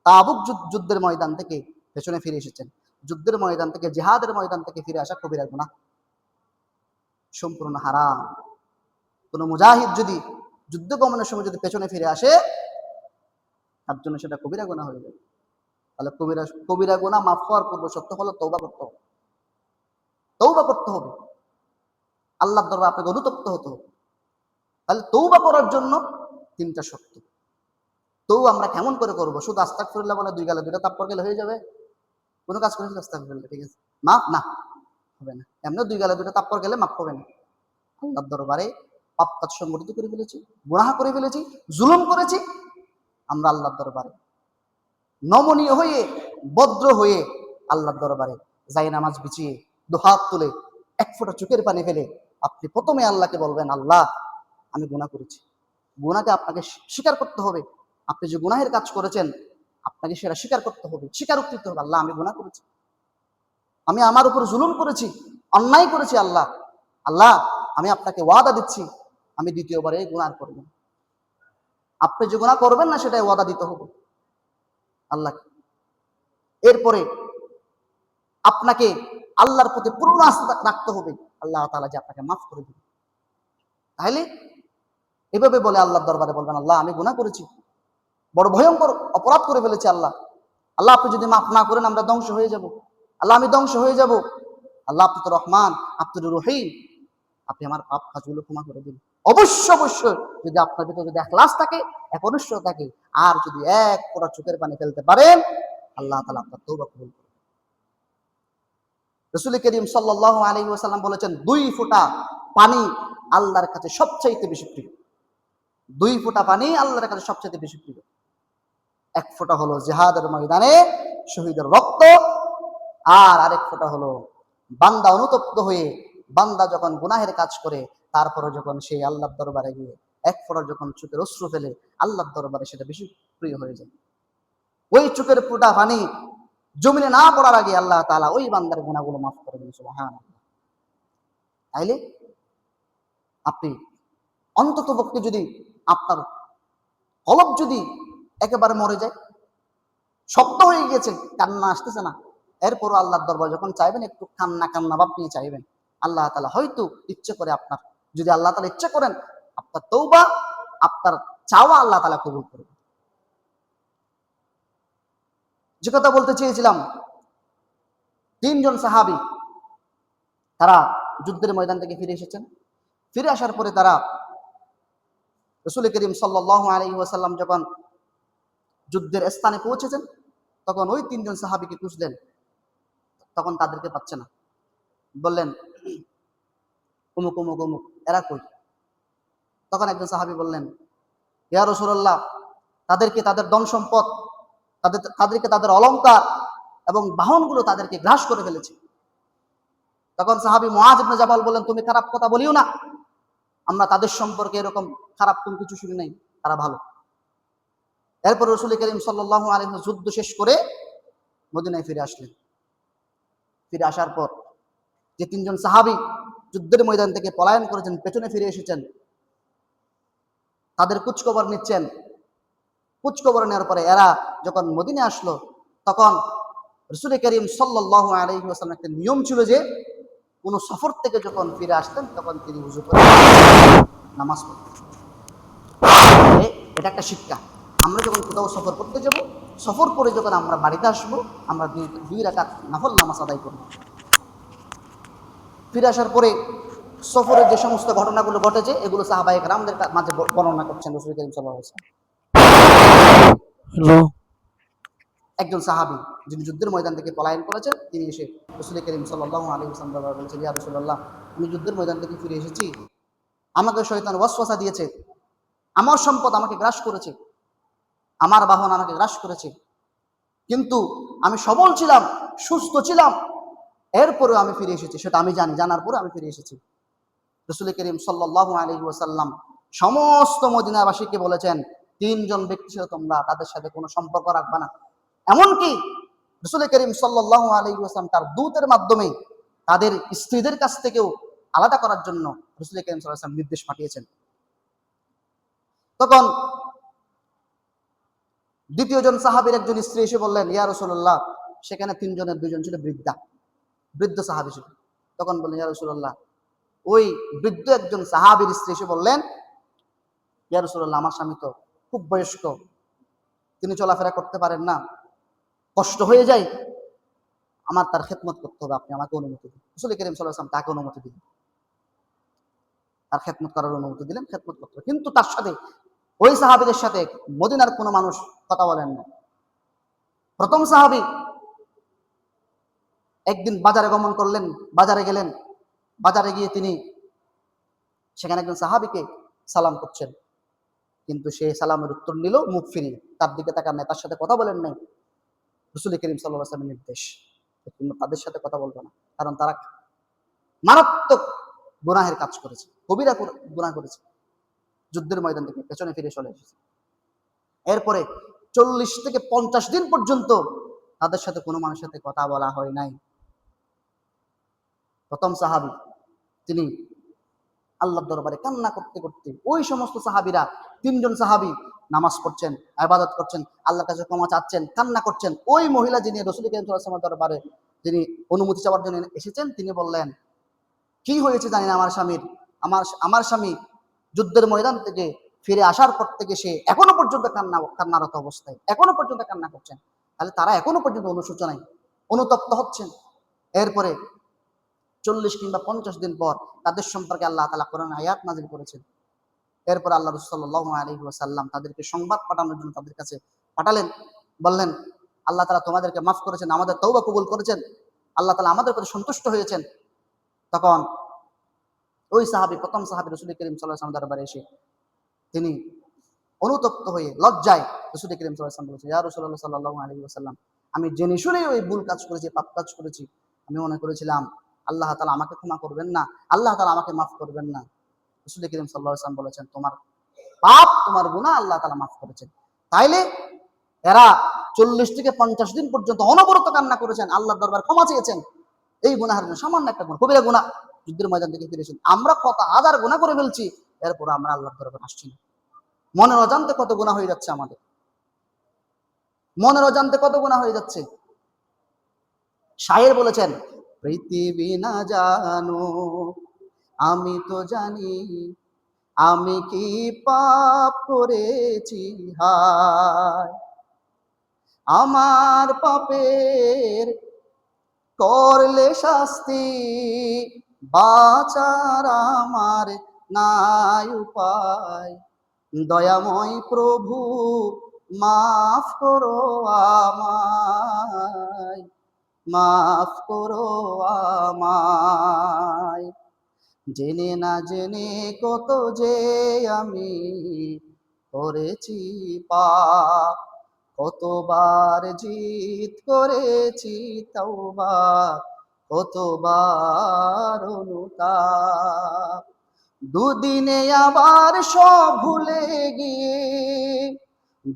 S1: তাবুক যুদ্ধের ময়দান থেকে পেছনে ফিরে এসেছেন। যুদ্ধের ময়দান থেকে, জিহাদের ময়দান থেকে ফিরে আসা কবিরা গুনাহ, সম্পূর্ণ হারাম। কোন মুজাহিদ যদি যুদ্ধ গমনের সময় যদি পেছনে ফিরে আসে, তার জন্য সেটা কবিরা গুনাহ হয়ে যাবে। তাহলে কবিরা গুনাহ মাফ হওয়ার পূর্ব শর্ত হলো তওবা করতে হবে। তওবা করতে হবে, আল্লাহর দরবারে আপনাকে অনুতপ্ত হতে হবে। তাহলে তওবা করার জন্য তিনটা শর্ত। তওবা আমরা কেমন করে করব? শুধু আস্তাগফিরুল্লাহ বলে দুই গালে দুইটা তাপ্পর গেলে হয়ে যাবে? কোনো কাজ করে আস্তাগফিরুল্লাহ, ঠিক আছে, মাফ না হবে না। এমনি দুই গালে দুইটা তাপ্পর গেলে মাফ হবে না। আল্লাহর দরবারে পাপ কাজ সংগঠিত করে ফেলেছি, গুনাহ করে ফেলেছি, জুলুম করেছি, আমরা আল্লাহর দরবারে নমনীয় হয়ে, ভদ্র হয়ে আল্লাহর দরবারে যাই নামাজ বিছিয়ে দুহাত তুলে এক ফোঁটা চোখের পানি ফেলে আপনি প্রথমে আল্লাহকে বলবেন, আল্লাহ আমি গুনাহ করেছি। গুনাহকে আপনাকে স্বীকার করতে হবে। আপনি যে গুনাহের কাজ করেছেন আপনাকে সেটা স্বীকার করতে হবে, স্বীকারোক্তি দিতে হবে, আল্লাহ আমি গুনাহ করেছি, আমি আমার উপর জুলুম করেছি, অন্যায় করেছি। আল্লাহ আল্লাহ আমি আপনাকে ওয়াদা দিচ্ছি আমি দ্বিতীয়বার এই গুনাহ করব না। আপনি যে গুনাহ করবেন না সেটাই ওয়াদা দিতে হবে আল্লাহ। এরপরে আপনাকে আল্লাহর প্রতি পূর্ণ আস্থা রাখতে হবে, আল্লাহ তাআলা যে আপনাকে মাফ করে দিবেন। তাহলে এভাবে বলে আল্লাহর দরবারে বলবেন, আল্লাহ আমি গুনাহ করেছি, বড় ভয়ঙ্কর অপরাধ করে ফেলেছি। আল্লাহ আল্লাহ আপনি যদি মাফ না করেন আমরা ধ্বংস হয়ে যাব। আল্লাহ আমি ধ্বংস হয়ে যাব। আল্লাহ আপনি তো রহমান, আপনি তো রহিম, আপনি আমার পাপ কাজগুলো ক্ষমা করে দিন। অবশ্যই যদি আপনার ভিতরে যদি ইখলাস থাকে, একনিষ্ঠতা থাকে, আর যদি এক ফোঁটা চোখের পানি ফেলতে পারেন, আল্লাহ তাআলা আপনার তওবা কবুল করবেন। রাসূল করিম সাল্লাল্লাহু আলাইহি ওয়াসাল্লাম বলেছেন, 2 ফোঁটা পানি আল্লাহর কাছে সবচাইতে বেশি প্রিয়। 2 ফোঁটা পানি আল্লাহর কাছে সবচাইতে বেশি প্রিয়। এক ফোঁটা হলো জিহাদের ময়দানে শহীদের রক্ত, আর আরেক ফোঁটা হলো বান্দা অনুতপ্ত হয়ে, বান্দা যখন গুনাহের কাজ করে তারপরে যখন সেই আল্লাহর দরবারে গিয়ে এক ফোঁটা যখন চোখের অশ্রু ফেলে, আল্লাহর দরবারে সেটা বেশি প্রিয় হয়ে যায়। ওই চোখের ফোঁটা পানি জমিনে না পড়ার আগে আল্লাহ তাআলা ওই বান্দার গুনাহগুলো মাফ করে দেন, সুবহানাল্লাহ। তাইলে আপনি অন্ততপক্ষে যদি আপনার কলব যদি একেবারে মরে যায়, শক্ত হয়ে গেছে, কান্না আসতেছে না, এরপরও আল্লাহর দরবারে যখন চাইবেন একটু কান্না ভাব নিয়ে চাইবেন, আল্লাহ তাআলা হয়তো ইচ্ছে করে আপনার, যদি আল্লাহ তাআলা ইচ্ছে করেন আপনার তওবা, আপনার চাওয়া আল্লাহ তাআলা কবুল করবেন। যে কথা বলতে চেয়েছিলাম, 3 জন সাহাবী তারা যুদ্ধের ময়দান থেকে ফিরে এসেছেন। ফিরে আসার পরে তারা রাসূল করিম সাল্লাল্লাহু আলাইহি ওয়াসাল্লাম যখন যুদ্ধের স্থানে পৌঁছেছেন, তখন ওই 3 জন সাহাবীকে খুঁজলেন, তখন তাদেরকে পাচ্ছে না। বললেন, অমুক অমুক অমুক, এরা কই? তখন একজন সাহাবী বললেন, ইয়া রাসূলুল্লাহ, তাদেরকে তাদের ধন সম্পদ, তাদেরকে তাদের অলংকার এবং বাহনগুলো তাদেরকে গ্রাস করে ফেলেছে। তখন সাহাবী মুআয ইবনে জাবাল বললেন, তুমি খারাপ কথা বলিও না, আমরা তাদের সম্পর্কে এরকম খারাপ কোন কিছু শুনি নাই, তারা ভালো। এরপর রাসূল করিম সাল্লাল্লাহু আলাইহি ওয়াসাল্লাম যুদ্ধ শেষ করে মদিনায় ফিরে আসলেন। ফিরে আসার পর যে 3 জন সাহাবী যুদ্ধের ময়দান থেকে পলায়ন করেছেন, পেছনে ফিরে এসেছেন, তাদের খোঁজখবর নিচ্ছেন। খোঁজখবর নেওয়ার পরে এরা যখন মদিনে আসলো, তখন রাসূল করিম সাল্লাল্লাহু আলাইহি ওয়াসাল্লাম একটা নিয়ম ছিল যে কোনো সফর থেকে যখন ফিরে আসতেন তখন তিনি ওযু করে নামাজ পড়তেন। এটা একটা শিক্ষা। আমরা যখন কোথাও সফর করতে যাব, সফর করে যখন আমরা বাড়িতে আসবো, আমরা দুই রাকাত নফল নামাজ আদায় করব। ফিরে আসার পরে সফরের যে সমস্ত ঘটনাগুলো ঘটেছে এগুলো সাহাবায়ে কেরামদের মাঝে বর্ণনা করছেন রাসূল করিম সাল্লাল্লাহু আলাইহি ওয়াসাল্লাম। হ্যালো, একজন সাহাবী যিনি যুদ্ধের ময়দান থেকে পলায়ন করেছেন, তিনি এসে রাসূল করিম সাল্লাল্লাহু আলাইহি ওয়াসাল্লাম বলেছেন, ইয়া রাসূলুল্লাহ, আমি যুদ্ধের ময়দান থেকে ফিরে এসেছি, আমাকে শয়তান ওয়াসওয়াসা দিয়েছে, আমার সম্পদ আমাকে গ্রাস করেছে, আমার বাহন আমাকে গ্রাস করেছে, কিন্তু আমি সবল ছিলাম, সুস্থ ছিলাম, এরপরেও আমি ফিরে এসেছি, সেটা আমি জানি, জানার পরে আমি ফিরে এসেছি। রাসূল করিম সাল্লাল্লাহু আলাইহি ওয়াসাল্লাম সমস্ত মদিনাবাসীকে বলেছেন, তিনজন ব্যক্তি ছিল তোমরা তাদের সাথে কোনো সম্পর্ক রাখবা না। এমনকি রাসূল করিম সাল্লাল্লাহু আলাইহি ওয়াসাল্লাম তার দূতের মাধ্যমে তাদের স্ত্রীদের কাছ থেকেও আলাদা করার জন্য রাসূল করিম সাল্লাল্লাহু আলাইহি ওয়াসাল্লাম নির্দেশ পাঠিয়েছেন। তখন দ্বিতীয় জন সাহাবীর একজন স্ত্রী এসে বললেন, ইয়া রাসূলুল্লাহ, সেখানে তিনজনের দুইজন ছিল বৃদ্ধ সাহাবী ছিল। তখন বললেন, ইয়া রাসূলুল্লাহ, ওই বৃদ্ধ একজন সাহাবীর স্ত্রী এসে বললেন, ইয়া রাসূলুল্লাহ, আমার স্বামী তো খুব বয়স্ক, তিনি চলাফেরা করতে পারেন না, কষ্ট হয়ে যায়, আমার তার খেদমত করতে হবে, আপনি আমাকে অনুমতি দিন। রাসূল করিম সাল্লাল্লাহু আলাইহি ওয়াসাল্লাম তাকে অনুমতি দিলেন, তার খেদমত করার অনুমতি দিলেন, খেদমত করতে হবে। কিন্তু তার সাথে ওই সাহাবীদের সাথে মদিনার কোনো মানুষ কথা বলেন না। প্রথম সাহাবী একদিন বাজারে গমন করলেন, বাজারে গেলেন, বাজারে গিয়ে তিনি সেখানে একজন সাহাবীকে সালাম করছেন, কিন্তু সে সালামের উত্তর নিল মুখ ফিরিয়ে, তার দিকে তাকান নাই, তার সাথে কথা বলেন নাই। রাসূল করিম সাল্লাল্লাহু আলাইহি ওয়াসাল্লামের নির্দেশ, তোমরা তাদের সাথে কথা বলবে না, কারণ তারা মারাত্মক গুনাহের কাজ করেছে, কবিরা গুনাহ করেছে, যুদ্ধের ময়দান থেকে পেছনে ফিরে চলে এসেছে। এরপরে 40 থেকে 50 দিন পর্যন্ত তাদের সাথে কোনো মানুষের সাথে কথা বলা হয় নাই। প্রথম সাহাবী তিনি আল্লাহর দরবারে কান্না করতে করতে, ওই সমস্ত সাহাবীরা, তিনজন সাহাবী নামাজ পড়ছেন, ইবাদত করছেন, আল্লাহর কাছে ক্ষমা চাচ্ছেন, কান্না করছেন। ওই মহিলা যিনি রাসূল করিম সাল্লাল্লাহু আলাইহি ওয়াসাল্লামের দরবারে যিনি অনুমতি চাওয়ার জন্য এসেছেন, তিনি বললেন, কি হয়েছে জানি না আমার স্বামীর, আমার স্বামী যুদ্ধের ময়দান থেকে ফিরে আসার পর থেকে সে এখনো পর্যন্ত কান্নারত অবস্থায়, এখনো পর্যন্ত কান্না করছেন। তাহলে তারা এখনো পর্যন্ত অনুশোচনায় অনুতপ্ত হচ্ছেন। এরপরে 40 কিংবা 50 দিন পর তাদের সম্পর্কে আল্লাহ তাআলা কোরআনে আয়াত নাযিল করেছেন। এরপর আল্লাহ রাসূল সাল্লাল্লাহু আলাইহি ওয়াসাল্লাম তাদেরকে সংবাদ পাঠানোর জন্য তাদের কাছে পাঠালেন, বললেন, আল্লাহ তাআলা তোমাদেরকে মাফ করেছেন, আমাদের তওবা কবুল করেছেন, আল্লাহ তাআলা আমাদের প্রতি সন্তুষ্ট হয়েছেন। তখন ওই সাহাবী, প্রথম সাহাবী রাসূল করিম সাল্লাল্লাহু আলাইহি ওয়াসাল্লাম দরবারে এসে তিনি অনুতপ্ত হয়ে লজ্জায় রাসূল করিম সাল্লাল্লাহু আলাইহি ওয়াসাল্লাম বলেছেন, ইয়া রাসূলুল্লাহ সাল্লাল্লাহু আলাইহি ওয়াসাল্লাম, আমি জেনে শুনেই ওই ভুল কাজ করেছি, পাপ কাজ করেছি। আমি মনে করেছিলাম আল্লাহ তাআলা আমাকে ক্ষমা করবেন না, আল্লাহ তাআলা আমাকে মাফ করবেন না। রাসূল করিম সাল্লাল্লাহু আলাইহি ওয়াসাল্লাম বলেছেন, তোমার পাপ, তোমার গুনাহ আল্লাহ তাআলা মাফ করেছেন। তাইলে এরা 40 থেকে 50 দিন পর্যন্ত অনবরত কান্না করেছেন, আল্লাহর দরবারে ক্ষমা চেয়েছেন। এই গুনাহের জন্য, সামান্য একটা গুনাহ, কবিরা গুনাহ, যুদ্ধের ময়দান থেকে ফিরেছেন। আমরা কত হাজার গুনাহ করে ফেলছি, এরপর আমরা আল্লাহর দরবারে আসছি না। মনের অজান্তে কত গুনাহ হয়ে যাচ্ছে আমাদের, মনের অজান্তে কত গুনাহ হয়ে যাচ্ছে। শায়ের বলেছেন, পৃথিবী না জানো আমি তো জানি, আমি কি পাপ করেছি হায়, আমার পাপের করলে শাস্তি, বাঁচার আমার নাই উপায়, দয়াময় প্রভু মাফ করো আমায়, মাফ করো আমায়, জেনে না জেনে কত যে আমি করেছি পাপ, কতবার জিত করেছি তওবা, কতবার অনুতাপ, দুদিনে আবার সব ভুলে গিয়ে,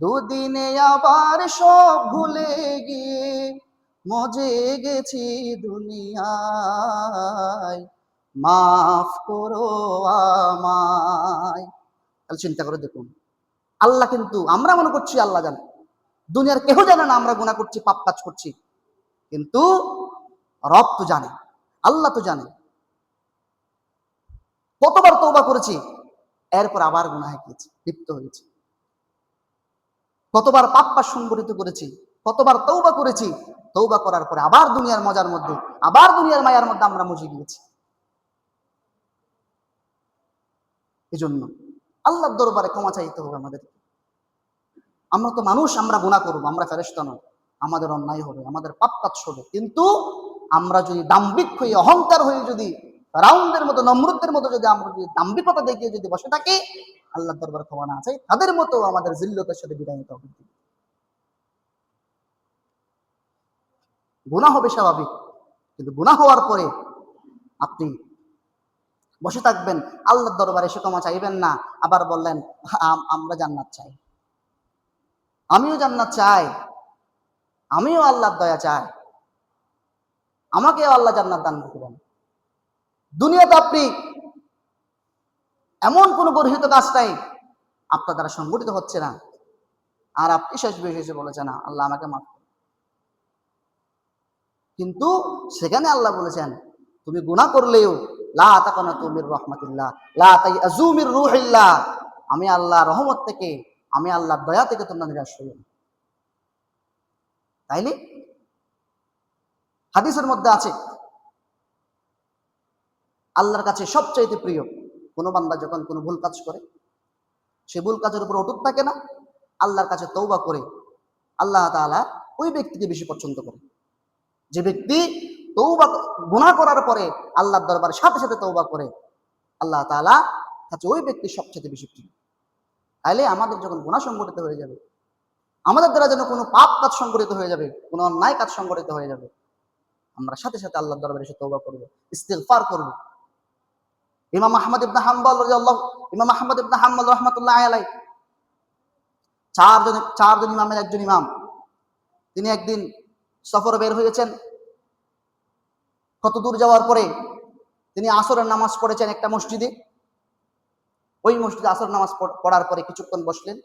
S1: দুদিনে আবার সব ভুলে গিয়ে মজে গেছি দুনিয়ায়, মাফ করো আমায়। তাহলে চিন্তা করে দেখুন, আল্লাহ কিন্তু, আমরা মনে করছি আল্লাহ জানে, দুনিয়ার কেউ জানে না আমরা গুনাহ করছি, পাপ কাজ করছি, কিন্তু রব তো জানে, আল্লাহ তো জানে। কতবার তওবা করেছি, এরপর আবার গুনাহে গিয়েছি, লিপ্ত হয়েছি। কতবার পাপ সংগঠিত করেছি, কতবার তওবা করেছি, তওবা করার পরে আবার দুনিয়ার মজার মধ্যে, আবার দুনিয়ার মায়ার মধ্যে আমরা মুজে গিয়েছি। এজন্য আল্লাহর দরবারে ক্ষমা চাইতে হবে আমাদের। আমরা তো মানুষ, আমরা গুনাহ করব, আমরা ফেরেশতা নই, আমাদের অন্যায় হবে, আমাদের পাপ কাজ হবে, কিন্তু আমরা যদি দাম্ভিক হয়ে, অহংকার হয়ে, যদি ফেরাউনদের মতো, নমরুদের মতো যদি আমরা যদি দাম্ভিকতা দেখিয়ে যদি বসে থাকি, আল্লাহর দরবারে ক্ষমা না চাই, তাদের মতো আমাদের জিল্লতের সাথে বিদায় নিতে হবে। গুনাহ হবে স্বাভাবিক, কিন্তু গুনাহ হওয়ার পরে আপনি বসে থাকবেন, আল্লাহর দরবারে এসে ক্ষমা চাইবেন না, আবার বললেন আমরা জান্নাত চাই, আমিও জান্নাত চাই, আমিও আল্লাহর দয়া চাই, আমাকেও আল্লাহ জান্নাত দান করবেন। দুনিয়াতে আপনি এমন কোন গর্হিত কাজ নাই আপনার দ্বারা সংগঠিত হচ্ছে না, আর আপনি শেষ বেশি বলেছেন না আল্লাহ আমাকে মাফ করুন। কিন্তু সেখানে আল্লাহ বলেছেন, তুমি গুনাহ করলেও লা তাকানাতু মির রাহমাতিল্লাহ, লা তাইআযু মির রূহিল্লাহ, আমি আল্লাহর রহমত থেকে, আমি আল্লাহর দয়া থেকে তোমরা নিরাশ হইও না। তাইলে হাদিসের মধ্যে আছে, আল্লাহর কাছে সবচাইতে প্রিয় কোন বান্দা যখন কোনো ভুল কাজ করে, সে ভুল কাজের উপর অটুট থাকে না, আল্লাহর কাছে তওবা করে, আল্লাহ তাআলা ওই ব্যক্তিকে বেশি পছন্দ করে। যে ব্যক্তি তওবা, গুনাহ করার পরে আল্লাহর দরবারে সাথে সাথে তওবা করে, আল্লাহ তাআলা কাছে ওই ব্যক্তি সবচেয়ে বেশি প্রিয়। তাইলে আমাদের যখন গুনাহ সংগঠিত হয়ে যাবে, আমাদের দ্বারা যেন কোনো পাপ কাজ সংগঠিত হয়ে যাবে, কোনো অন্যায় কাজ সংগঠিত হয়ে যাবে, আমরা সাথে সাথে আল্লাহর দরবারে এসে তওবা করব, ইস্তিগফার করব। ইমাম আহমদ ইবনে হাম্বল রাহমাতুল্লাহি আলাইহি, চারজন ইমামের একজন ইমাম, তিনি একদিন সফরে বের হয়েছেন। কত দূর যাওয়ার পরে তিনি আসরের নামাজ পড়েছেন একটা মসজিদে। ওই মসজিদে আসর নামাজ পড়ার পরে কিছুক্ষণ বসলেন,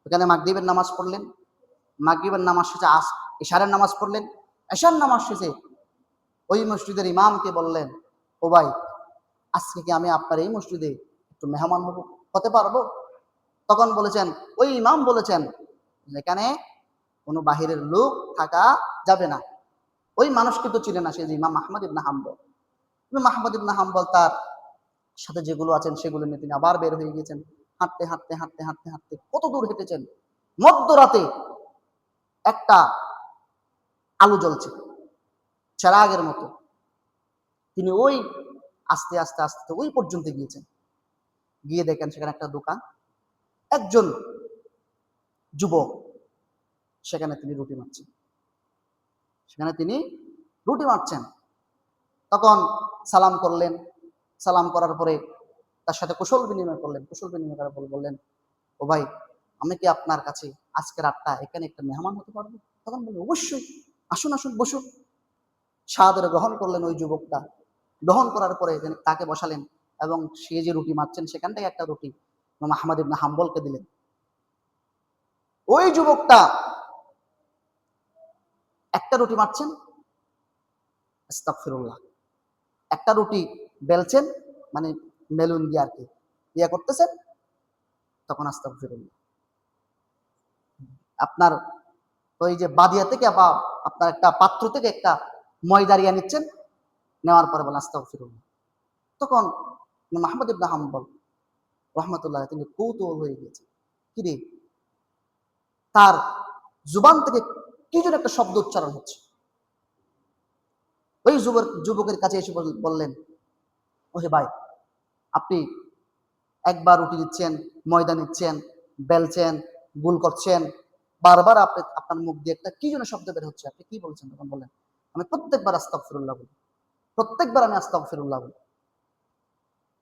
S1: ওখানে মাগরিবের নামাজ পড়লেন, মাগরিবের নামাজ শেষে ইশারের নামাজ পড়লেন, এশার নামাজ শেষে ওই মসজিদের ইমামকে বললেন, ও ভাই, আজকে কি আমি আপনার এই মসজিদে একটু মেহমান হতে পারবো? তখন বলেছেন, ওই ইমাম বলেছেন, এখানে কোনো বাহিরের লোক থাকা যাবে না। ওই মানুষ কিন্তু ছিলেন না, সে যে ইমাম আহমদ ইবনে হাম্বল। ইমাম আহমদ ইবনে হাম্বল তার সাথে যেগুলো আছেন সেগুলো নিয়ে তিনি আবার বের হয়ে গিয়েছেন। হাঁটতে হাঁটতে হাঁটতে হাঁটতে হাঁটতে কত দূর হেঁটেছেন, মধ্যরাতে একটা আলো জ্বলছে চেরাগের মতো, তিনি ওই আস্তে আস্তে আস্তে ওই পর্যন্ত গিয়েছেন। গিয়ে দেখেন সেখানে একটা দোকান, একজন যুবক সেখানে তিনি রুটি মারছেন। তখন সালাম করলেন, সালাম করার পরে তার সাথে কুশল বিনিময় করার পরে বললেন, ও ভাই, আমি কি আপনার কাছে আজকে রাতটা এখানে একটা মেহমান হতে পারবো? তখন বললেন, অবশ্যই, আসুন আসুন বসুন। সাদরে গ্রহণ করলেন ওই যুবকটা। গ্রহণ করার পরে তাকে বসালেন এবং সে যে রুটি মারছেন সেখান থেকে একটা রুটি ইমাম আহমদ ইবনে হাম্বলকে দিলেন। ওই যুবকটা একটা রুটি মারছেন, আস্তাগফিরুল্লাহ, একটা রুটি বেলছেন, মানে মেলুন দিয়ে আর কি ইয়া করতেছেন, তখন আস্তাগফিরুল্লাহ। আপনার ওই যে বাদিয়া থেকে বা আপনার একটা পাত্র থেকে একটা ময়দা রিয়া নিচ্ছেন, নেওয়ার পরে বলেন আস্তাগফিরুল্লাহ। তখন আহমদ ইবনে হাম্বল রহমতুল্লাহ তিনি কৌতূহল হয়ে গিয়েছে, কি রে, তার জুবান থেকে কি যেন একটা শব্দ উচ্চারণ হচ্ছে। ওই যুবকের কাছে এসে বললেন, ওহে ভাই, আপনি একবার রুটি দিচ্ছেন, ময়দা নিচ্ছেন, বেলছেন, গুল করছেন, বারবার আপনার মুখ দিয়ে একটা কি যেন শব্দ বের হচ্ছে, আপনি কি বলছেন? তখন বললেন, আমি প্রত্যেকবার আস্তাগফিরুল্লাহ বলি, প্রত্যেকবার আমি আস্তাগফিরুল্লাহ বলি।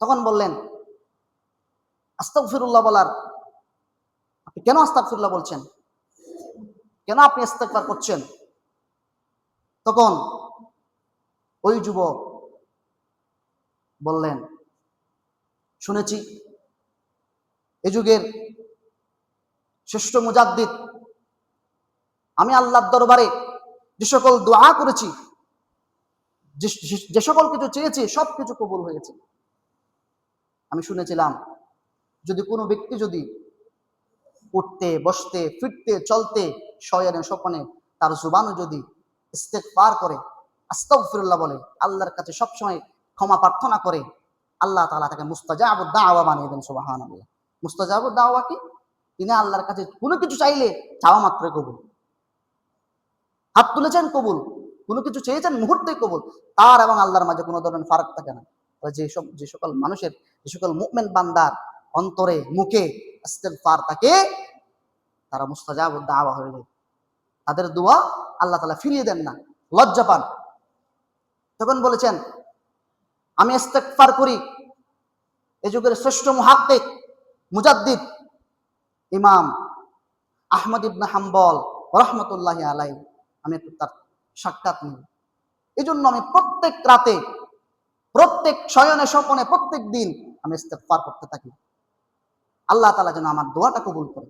S1: তখন বললেন, আস্তাগফিরুল্লাহ বলার, আপনি কেন আস্তাগফিরুল্লাহ বলছেন, কেন আপনি ইস্তেগফার করছেন? তখন ওই যুবক বললেন, শুনেছি এ যুগের শ্রেষ্ঠ মুজাদ্দিদ, আমি আল্লাহর দরবারে যে সকল দোয়া করেছি, যে সকল কিছু চেয়েছি, সবকিছু কবুল হয়েছে। আমি শুনেছিলাম যদি কোনো ব্যক্তি যদি উঠতে, বসতে, ফিরতে, চলতে, শয়নে স্বপনে তার জুবানও যদি ইস্তেগফার করে, আস্তাগফিরুল্লাহ বলে, আল্লাহর কাছে সবসময় ক্ষমা প্রার্থনা করে, আল্লাহ তাআলা তাকে মুস্তাজাবুদ দাওয়া বানিয়ে দেন। সুবহানাল্লাহ। মুস্তাজাবুদ দাওয়া কি? তিনি আল্লাহর কাছে কোনো কিছু চাইলে চাওয়া মাত্রই কবুল। হাত তুলেছেন কবুল, কোনো কিছু চেয়েছেন মুহূর্তেই কবুল। তার এবং আল্লাহর মাঝে কোনো ধরনের ফারাক থাকে না। যে সকল মানুষের, যে সকল মুমিন বান্দার অন্তরে, মুখে ইস্তেগফার থাকে, তারা মুস্তাজাবুদ দাওয়া হয়ে যায়। তাদের দোয়া আল্লাহ তাআলা ফিরিয়ে দেন না, লজ্জা পান। তখন বলেছেন, আমি ইস্তেগফার করি এই যুগের শ্রেষ্ঠ মুহাদ্দিস, মুজাদ্দিদ ইমাম আহমদ ইবনে হাম্বল রাহমাতুল্লাহি আলাইহি, আমি একটু তার সাক্ষাৎ নিই। এই জন্য আমি প্রত্যেক রাতে, প্রত্যেক শয়নে স্বপনে, প্রত্যেক দিন আমি ইস্তেগফার করতে থাকি, আল্লাহ তাআলা যেন আমার দোয়াটা কবুল করে।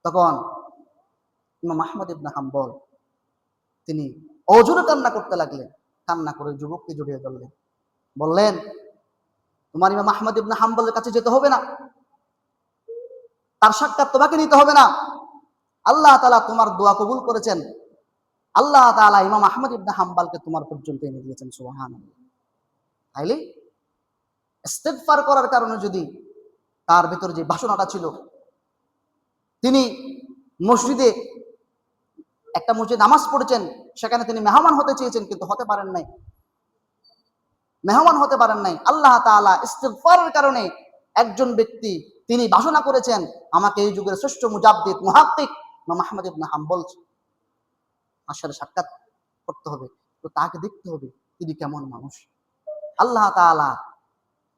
S1: তখন ইমাম আহমদ ইবনে হাম্বল তিনি অজুরে কান্না করতে লাগলেন। কান্না করে যুবককে জড়িয়ে ধরলেন, বললেন, তোমার ইমাম আহমদ ইবনে হাম্বলের কাছে যেতে হবে না, তার সাক্ষাৎ তোমাকে নিতে হবে না। আল্লাহ তাআলা তোমার দোয়া কবুল করেছেন। আল্লাহ তাআলা ইমাম আহমদ ইবনে হাম্বলকে তোমার পর্যন্ত এনে দিয়েছেন। সুবহানাল্লাহ। তাইলে ইস্তেগফার করার কারণে যদি তার ভিতরে যে বাসনাটা ছিল, তিনি মসজিদে, একটা মসজিদ নামাজ পড়েছেন, সেখানে তিনি মেহমান হতে চেয়েছেন কিন্তু হতে পারেন নাই, মেহমান হতে পারেন নাই। আল্লাহ তাআলা ইস্তেগফারের কারণে একজন ব্যক্তি তিনি বাসনা করেছেন, আমাকে এই যুগের শ্রেষ্ঠ মুজাদ্দিদ, মুহাক্কিক ইমাম আহমদ ইবনে হাম্বল আসলে সাক্ষাৎ করতে হবে, তো তাকে দেখতে হবে তিনি কেমন মানুষ। আল্লাহ তাআলা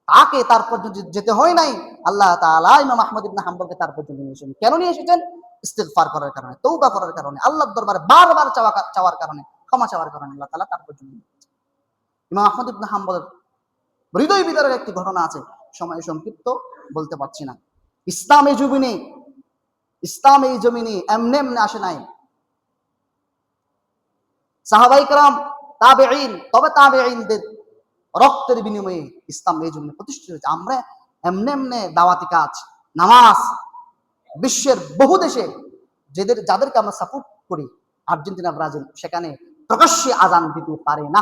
S1: তাকে তার পর্যন্ত যেতে হয় নাই, আল্লাহ তাআলা ইমাম আহমদ ইবনে হাম্বলকে তার পর্যন্ত নিয়ে এসেছেন। কেন নিয়ে এসেছেন? ইস্তেগফার করার কারণে, তওবা করার কারণে, আল্লাহর দরবারে বারবার চাওয়ার কারণে, ক্ষমা চাওয়ার কারণে আল্লাহ তাআলা তার পর্যন্ত নিয়ে এসেছেন। ইমাম আহমদ ইবনে হাম্বলের হৃদয় বিদারের একটি ঘটনা আছে, সময় সংক্ষিপ্ত, বলতে পারছি না। ইসলাম এই জমিনে এমনি এমনি আসে নাই। সাহাবায়ে কেরাম, তাবেঈন, তবে তাবেঈনদের রক্তের বিনিময়ে ইসলাম এই জন্য প্রতিষ্ঠিত হয়েছে। আমরা এমনি এমনি দাওয়াতি কাজ, নামাজ, বিশ্বের বহু দেশে যাদেরকে আমরা সাপোর্ট করি, আর্জেন্টিনা, ব্রাজিল, সেখানে প্রকাশ্যে আজান দিতে পারে না।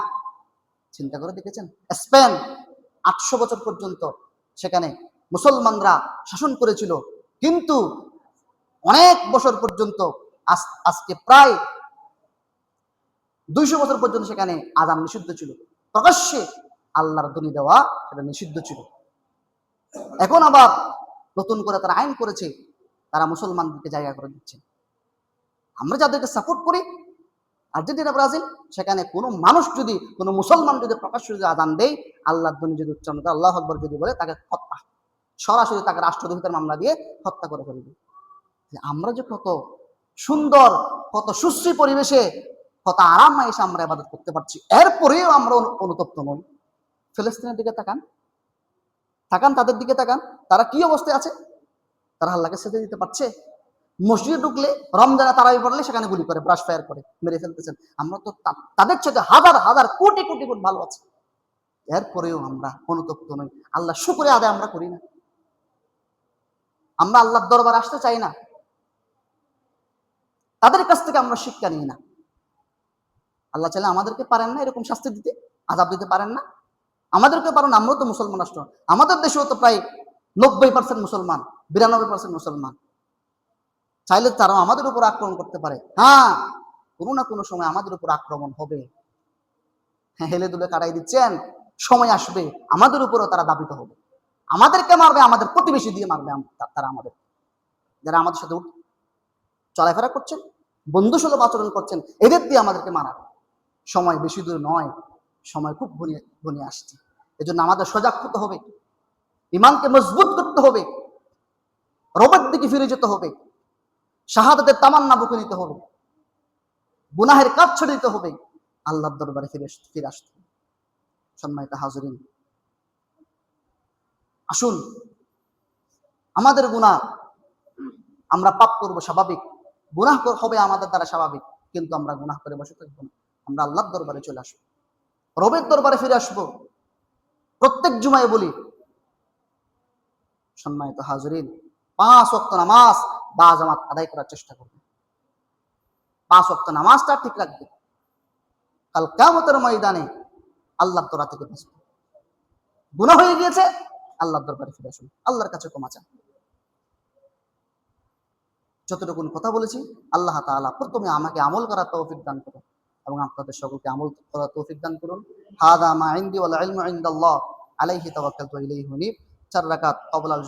S1: চিন্তা করে দেখেছেন? স্পেন 800 বছর পর্যন্ত সেখানে মুসলমানরা শাসন করেছিল, কিন্তু অনেক বছর পর্যন্ত, আজকে প্রায় 200 বছর পর্যন্ত সেখানে আযান নিষিদ্ধ ছিল। প্রকাশ্যে আল্লাহর ধ্বনি দেওয়া সেটা নিষিদ্ধ ছিল। এখন আবার নতুন করে তারা আইন করেছে, তারা মুসলমানদেরকে জায়গা করে দিচ্ছে। আমরা যাদেরকে সাপোর্ট করি, আর্জেন্টিনা, ব্রাজিল, সেখানে কোনো মানুষ যদি, কোনো মুসলমান যদি প্রকাশ্যে যদি আযান দেয়, আল্লাহর ধ্বনি যদি উচ্চারণ করে, আল্লাহু আকবার যদি বলে, তাকে হত্যা, সরাসরি তাকে রাষ্ট্রদ্রোহিতার মামলা দিয়ে হত্যা করে ফেলবে। আমরা যে কত সুন্দর, কত সুশ্রী পরিবেশে, কত আরাম এসে আমরা ইবাদত করতে পারছি, এরপরেও আমরা অনুতপ্ত নই। ফিলিস্তিনের দিকে তাকান, তাদের দিকে তাকান, তারা কি অবস্থায় আছে? তারা আল্লাহকে ছেড়ে দিতে পারছে? মসজিদে ঢুকলে, রমজানে তারাবি পড়লে সেখানে গুলি করে, ব্রাশ ফায়ার করে মেরে ফেলতেছেন। আমরা তো তাদের চেয়ে হাজার হাজার কোটি কোটি গুণ ভালো আছি, এরপরেও আমরা অনুতপ্ত নই। আল্লাহ শুকরিয়া আদায় আমরা করি না। আমরা আল্লাহর দরবারে আসতে চাই না, তাদের কাছ থেকে আমরা শিক্ষা নিই না। আল্লাহ চাইলে আমাদেরকে পারেন না এরকম শাস্তি দিতে, আযাব দিতে পারেন না? আমাদেরকে পারেন, আমরাও তো মুসলমান রাষ্ট্র, আমাদের দেশেও তো প্রায় 90% মুসলমান, 92% মুসলমান। চাইলে তারাও আমাদের উপর আক্রমণ করতে পারে। হ্যাঁ, কোনো না কোনো সময় আমাদের উপর আক্রমণ হবে। হ্যাঁ, হেলে দুলে কাটাই দিচ্ছেন, সময় আসবে আমাদের উপরও তারা দাবিত হবে। আমাদেরকে মারবে, আমাদের প্রতিবেশী দিয়ে মারবে তারা, আমাদের যারা আমাদের সাথে চলাফেরা করছেন, বন্ধুসুলভ আচরণ করছেন, এদের দিয়ে আমাদেরকে মারাবে। সময় বেশি দূর নয়, সময় খুব ঘনিয়ে আসছে। এজন্য আমাদের সজাগ হতে হবে, ঈমানকে মজবুত করতে হবে, রবের দিকে ফিরে যেতে হবে, শাহাদাতের তামান্না বুকে নিতে হবে, গুনাহের কাজ ছেড়ে দিতে হবে, আল্লাহর দরবারে ফিরে আসতে হবে। সম্মানিত হাজরিন, আসুন আমাদের গুনাহ আমরা পাপ করবো স্বাভাবিক, গুনাহ হবে আমাদের দ্বারা স্বাভাবিক, কিন্তু আমরা গুনাহ করে বসে থাকবো না। আমরা আল্লাহর দরবারে চলে আসবো, রবের দরবারে ফিরে আসবো। প্রত্যেক জুমায় বলি, সম্মানিত হাজরিন, 5 ওয়াক্ত নামাজ বা জামাত আদায় করার চেষ্টা করবে। 5 ওয়াক্ত নামাজটা ঠিক রাখবে। কাল কিয়ামতের ময়দানে আল্লাহর দরবার থেকে বাঁচবে। গুনাহ হয়ে গিয়েছে, আল্লাহর দরবারে ফিরে আসুন, আল্লাহর কাছে ক্ষমা চান। যতটুকুন কথা বলেছি, আল্লাহ তাআলা প্রথমে আমাকে আমল করার তৌফিক দান করুন এবং আপনাদের সকলকে আমল করার তৌফিক দান করুন। হাদা মা ইনদি ওয়াল ইলমু ইনদাল্লাহ, আলাইহি তাওয়াক্কালতু ওয়া ইলাইহি উনীব। 4 রাকাত ক্বাবলাল